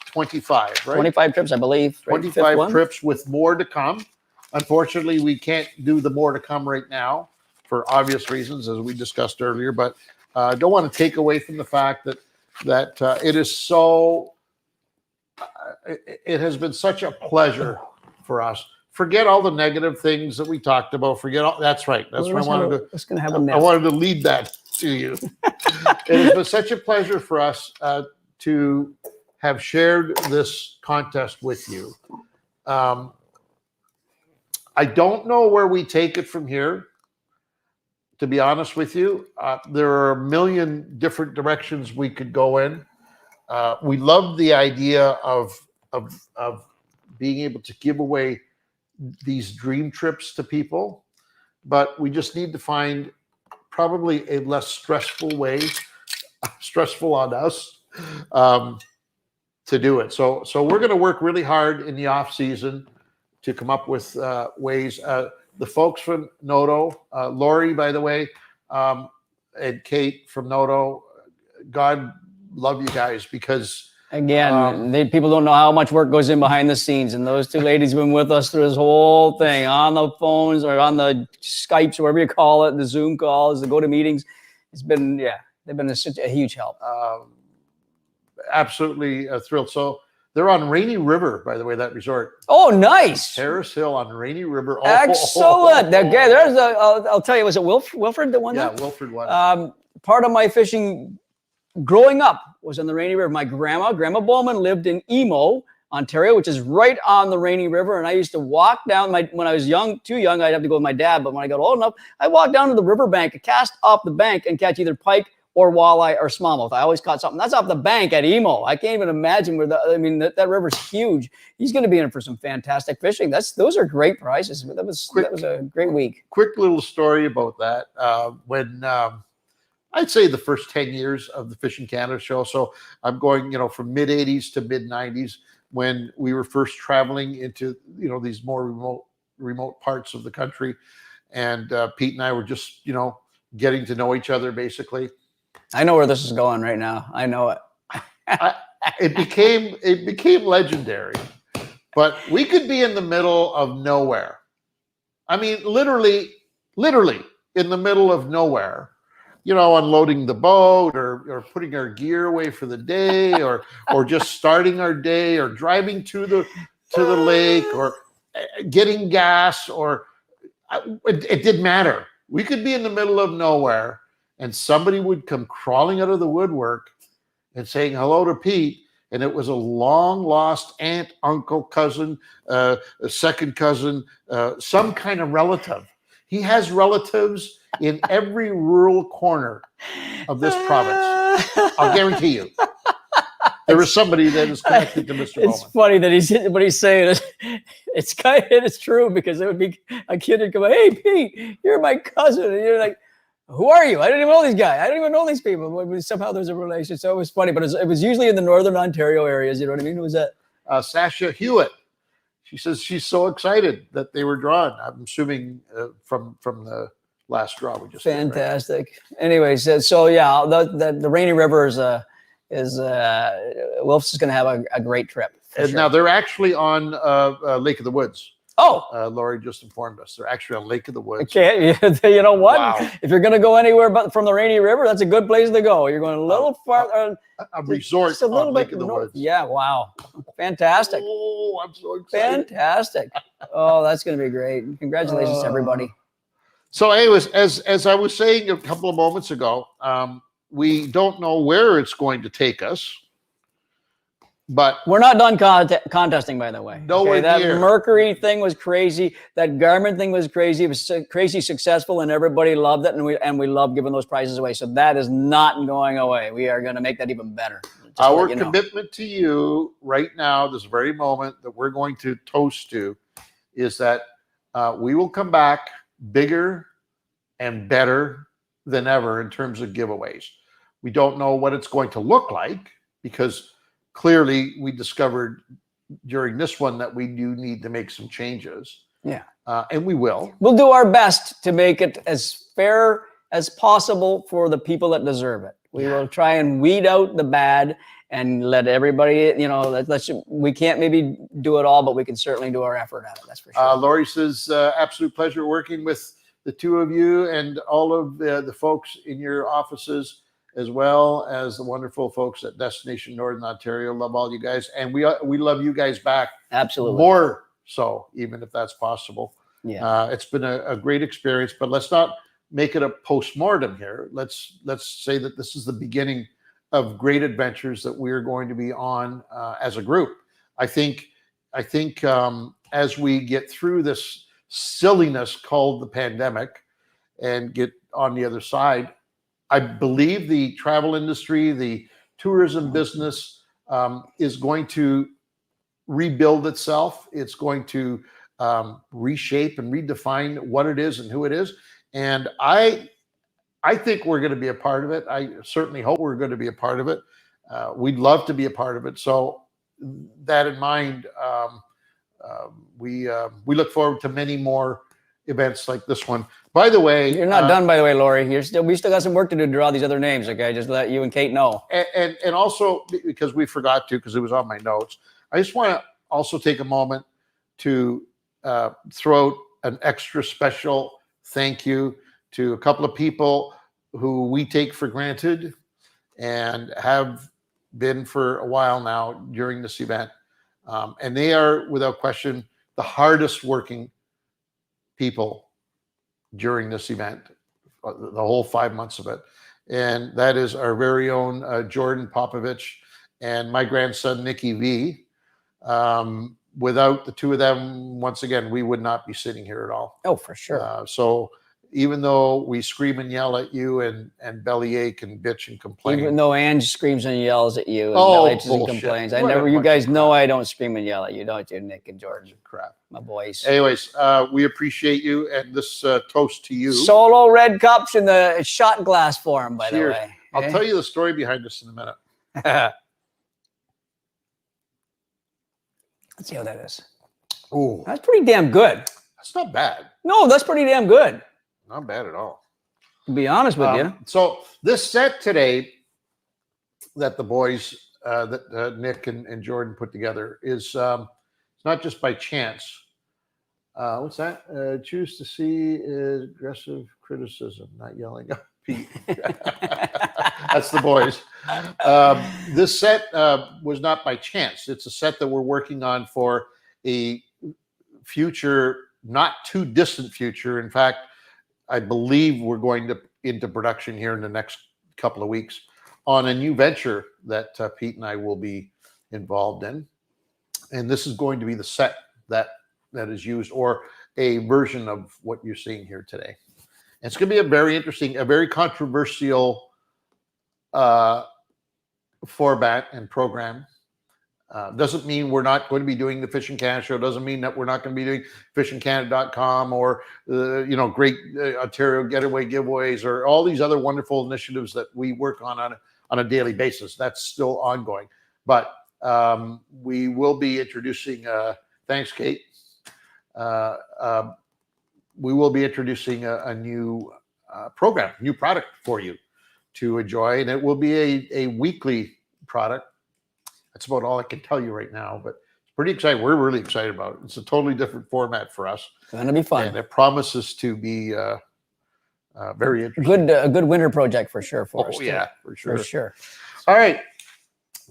25, right? 25 trips, I believe. Right? 25 trips with more to come. Unfortunately, we can't do the more to come right now for obvious reasons, as we discussed earlier. But I don't want to take away from the fact that it is so. It has been such a pleasure for us. Forget all the negative things that we talked about. Forget all. That's right. That's what I wanted to. I wanted to lead that to you. It has been such a pleasure for us to have shared this contest with you. I don't know where we take it from here. To be honest with you, there are a million different directions we could go in. We love the idea of being able to give away these dream trips to people, but we just need to find probably a less stressful way, stressful on us, to do it. So we're going to work really hard in the off season to come up with ways. The folks from Noto, Lori, by the way, and Kate from Noto, God love you guys, because again, people don't know how much work goes in behind the scenes, and those 2 ladies have been with us through this whole thing, on the phones or on the Skypes, or whatever you call it, the Zoom calls, the GoToMeetings. It's been, they've been such a huge help. Absolutely thrilled. So they're on Rainy River, by the way, that resort. Oh, nice. Terrace Hill on Rainy River. Excellent. Okay, there's I'll tell you, was it Wilfred that won that? Yeah, Wilfred won. Part of my fishing growing up was on the Rainy River. My Grandma Bowman, lived in Emo, Ontario, which is right on the Rainy River. And I used to walk down when I was too young, I'd have to go with my dad. But when I got old enough, I walked down to the riverbank and cast off the bank and catch either pike or walleye or smallmouth. I always caught something. That's off the bank at Emo. I can't even imagine that river's huge. He's going to be in for some fantastic fishing. Those are great prizes. That was a great week. Quick little story about that. When I'd say the first 10 years of the Fishing Canada show. So I'm going, from mid 80s to mid 90s, when we were first traveling into, these more remote parts of the country. And Pete and I were just, getting to know each other, basically. I know where this is going right now. I know it. It became legendary, but we could be in the middle of nowhere. I mean, literally in the middle of nowhere, unloading the boat or putting our gear away for the day, or just starting our day, or driving to the lake, or getting gas, or it didn't matter. We could be in the middle of nowhere, and somebody would come crawling out of the woodwork and saying hello to Pete. And it was a long lost aunt, uncle, cousin, a second cousin, some kind of relative. He has relatives in every rural corner of this province. I'll guarantee you. There is somebody that is connected to Mr. Bowman. It's funny that what he's saying is, it's true, because it would be a kid would come, hey, Pete, you're my cousin. And you're like, who are you? I don't even know these guys. I don't even know these people. But somehow there's a relation. So it was funny, but it was usually in the Northern Ontario areas. You know what I mean? Who was that? Sasha Hewitt. She says she's so excited that they were drawn. I'm assuming from the last draw we just fantastic. Did, right? Anyways, so yeah, the Rainy River is Wilf's is going to have a great trip. And now they're actually on Lake of the Woods. Oh, Lori just informed us they're actually on Lake of the Woods. Okay, you know what? Wow. If you're going to go anywhere but from the Rainy River, that's a good place to go. You're going a little far. A resort just a little on Lake of the Woods. Yeah, wow, fantastic. Oh, I'm so excited. Fantastic. Oh, that's going to be great. Congratulations to everybody. So, anyways, as I was saying a couple of moments ago, we don't know where it's going to take us. But we're not done contesting, by the way. Nowhere that near. Mercury thing was crazy. That Garmin thing was crazy. It was crazy successful, and everybody loved it. And we love giving those prizes away. So that is not going away. We are going to make that even better. Our commitment to you right now, this very moment that we're going to toast to, is that we will come back bigger and better than ever in terms of giveaways. We don't know what it's going to look like because clearly we discovered during this one that we do need to make some changes. Yeah. And we will. We'll do our best to make it as fair as possible for the people that deserve it. We will try and weed out the bad and let everybody, we can't maybe do it all, but we can certainly do our effort at it. That's for sure. Lori says, absolute pleasure working with the two of you and all of the folks in your offices, as well as the wonderful folks at Destination Northern Ontario. Love all you guys. And we love you guys back. Absolutely. More so, even if that's possible. Yeah. It's been a great experience, but let's not make it a postmortem here. Let's say that this is the beginning of great adventures that we're going to be on as a group. I think as we get through this silliness called the pandemic and get on the other side, I believe the travel industry, the tourism business is going to rebuild itself. It's going to reshape and redefine what it is and who it is. And I think we're going to be a part of it. I certainly hope we're going to be a part of it. We'd love to be a part of it. So that in mind, we look forward to many more events like this one. By the way, you're not done, by the way, Lori. We still got some work to do to draw these other names. Okay, just let you and Kate know. And also because we forgot to, because it was on my notes. I just want to also take a moment to throw out an extra special thank you to a couple of people who we take for granted and have been for a while now during this event. And they are, without question, the hardest working people during this event, the whole 5 months of it. And that is our very own Jordan Popovich and my grandson, Nicky V. Without the two of them, once again, we would not be sitting here at all. Oh, for sure. So even though we scream and yell at you and bellyache and bitch and complain. Even though Ange screams and yells at you and bellaches and complains. You guys know I don't scream and yell at you, don't you, Nick and George? Crap. My boys. Anyways, we appreciate you, and this toast to you. Solo red cups in the shot glass form, by the way. I'll tell you the story behind this in a minute. Let's see how that is. Oh, that's pretty damn good. That's not bad. No, that's pretty damn good. Not bad at all. To be honest with you. So this set today that the boys, that Nick and Jordan put together is it's not just by chance. What's that? Choose to see aggressive criticism, not yelling at Pete. That's the boys. This set was not by chance. It's a set that we're working on for a future, not too distant future. In fact, I believe we're going into production here in the next couple of weeks on a new venture that Pete and I will be involved in. And this is going to be the set that is used, or a version of what you're seeing here today. And it's going to be a very interesting, a very controversial format and program. Doesn't mean we're not going to be doing the Fishing Canada show. Doesn't mean that we're not going to be doing fishingcanada.com or great Ontario getaway giveaways or all these other wonderful initiatives that we work on a daily basis. That's still ongoing. But we will be introducing. Thanks, Kate. We will be introducing a new program, new product for you to enjoy, and it will be a weekly product. That's about all I can tell you right now, but it's pretty exciting. We're really excited about it. It's a totally different format for us. It's going to be fun. And it promises to be very interesting. A good winter project for sure for us. Oh, yeah, for sure. For sure. All right.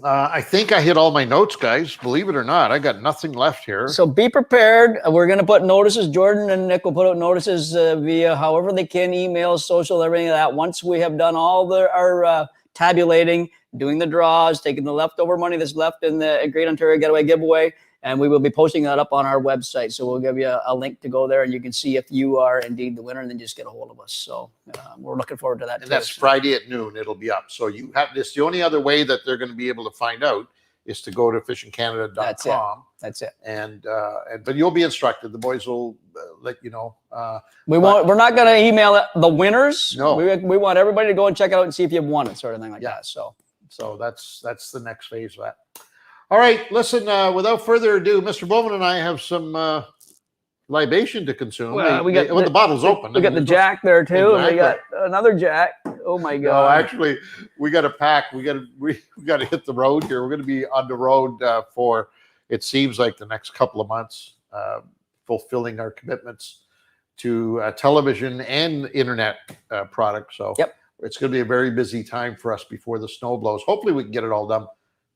I think I hit all my notes, guys. Believe it or not, I got nothing left here. So be prepared. We're going to put notices. Jordan and Nick will put out notices via however they can, emails, social, everything like that. Once we have done all our tabulating, doing the draws, taking the leftover money that's left in the Great Ontario Getaway Giveaway, and we will be posting that up on our website. So we'll give you a link to go there, and you can see if you are indeed the winner, and then just get a hold of us. So we're looking forward to that. And that's Friday at noon. It'll be up. So you have this. The only other way that they're going to be able to find out is to go to fishingcanada.com. That's it. And but you'll be instructed. The boys will let you know. We're not going to email it the winners. No. We want everybody to go and check it out and see if you've won it, sort of thing like that. So that's the next phase of that. All right, listen. Without further ado, Mr. Bowman and I have some libation to consume. Well, we got the bottle's open. We got the Jack there too, and we got another Jack. Oh my God! No, actually, we got to pack. We got to hit the road here. We're going to be on the road for it seems like the next couple of months, fulfilling our commitments to television and internet products. So it's going to be a very busy time for us before the snow blows. Hopefully, we can get it all done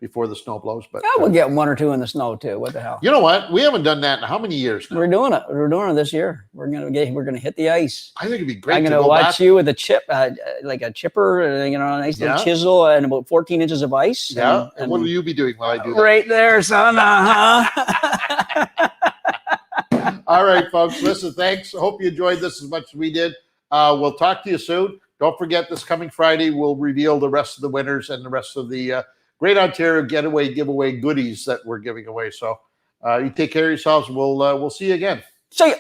before the snow blows. But we'll get 1 or 2 in the snow too. What the hell? You know what? We haven't done that in how many years now? We're doing it. We're doing it this year. We're gonna hit the ice. I think it'd be great. I'm gonna watch you with a chip, like a chipper, a nice little chisel, and about 14 inches of ice. Yeah. And what will you be doing while I do that? Right there, son. All right, folks. Listen, thanks. I hope you enjoyed this as much as we did. We'll talk to you soon. Don't forget, this coming Friday, we'll reveal the rest of the winners and the rest of the Great Ontario Getaway giveaway goodies that we're giving away. So you take care of yourselves. We'll see you again. See ya.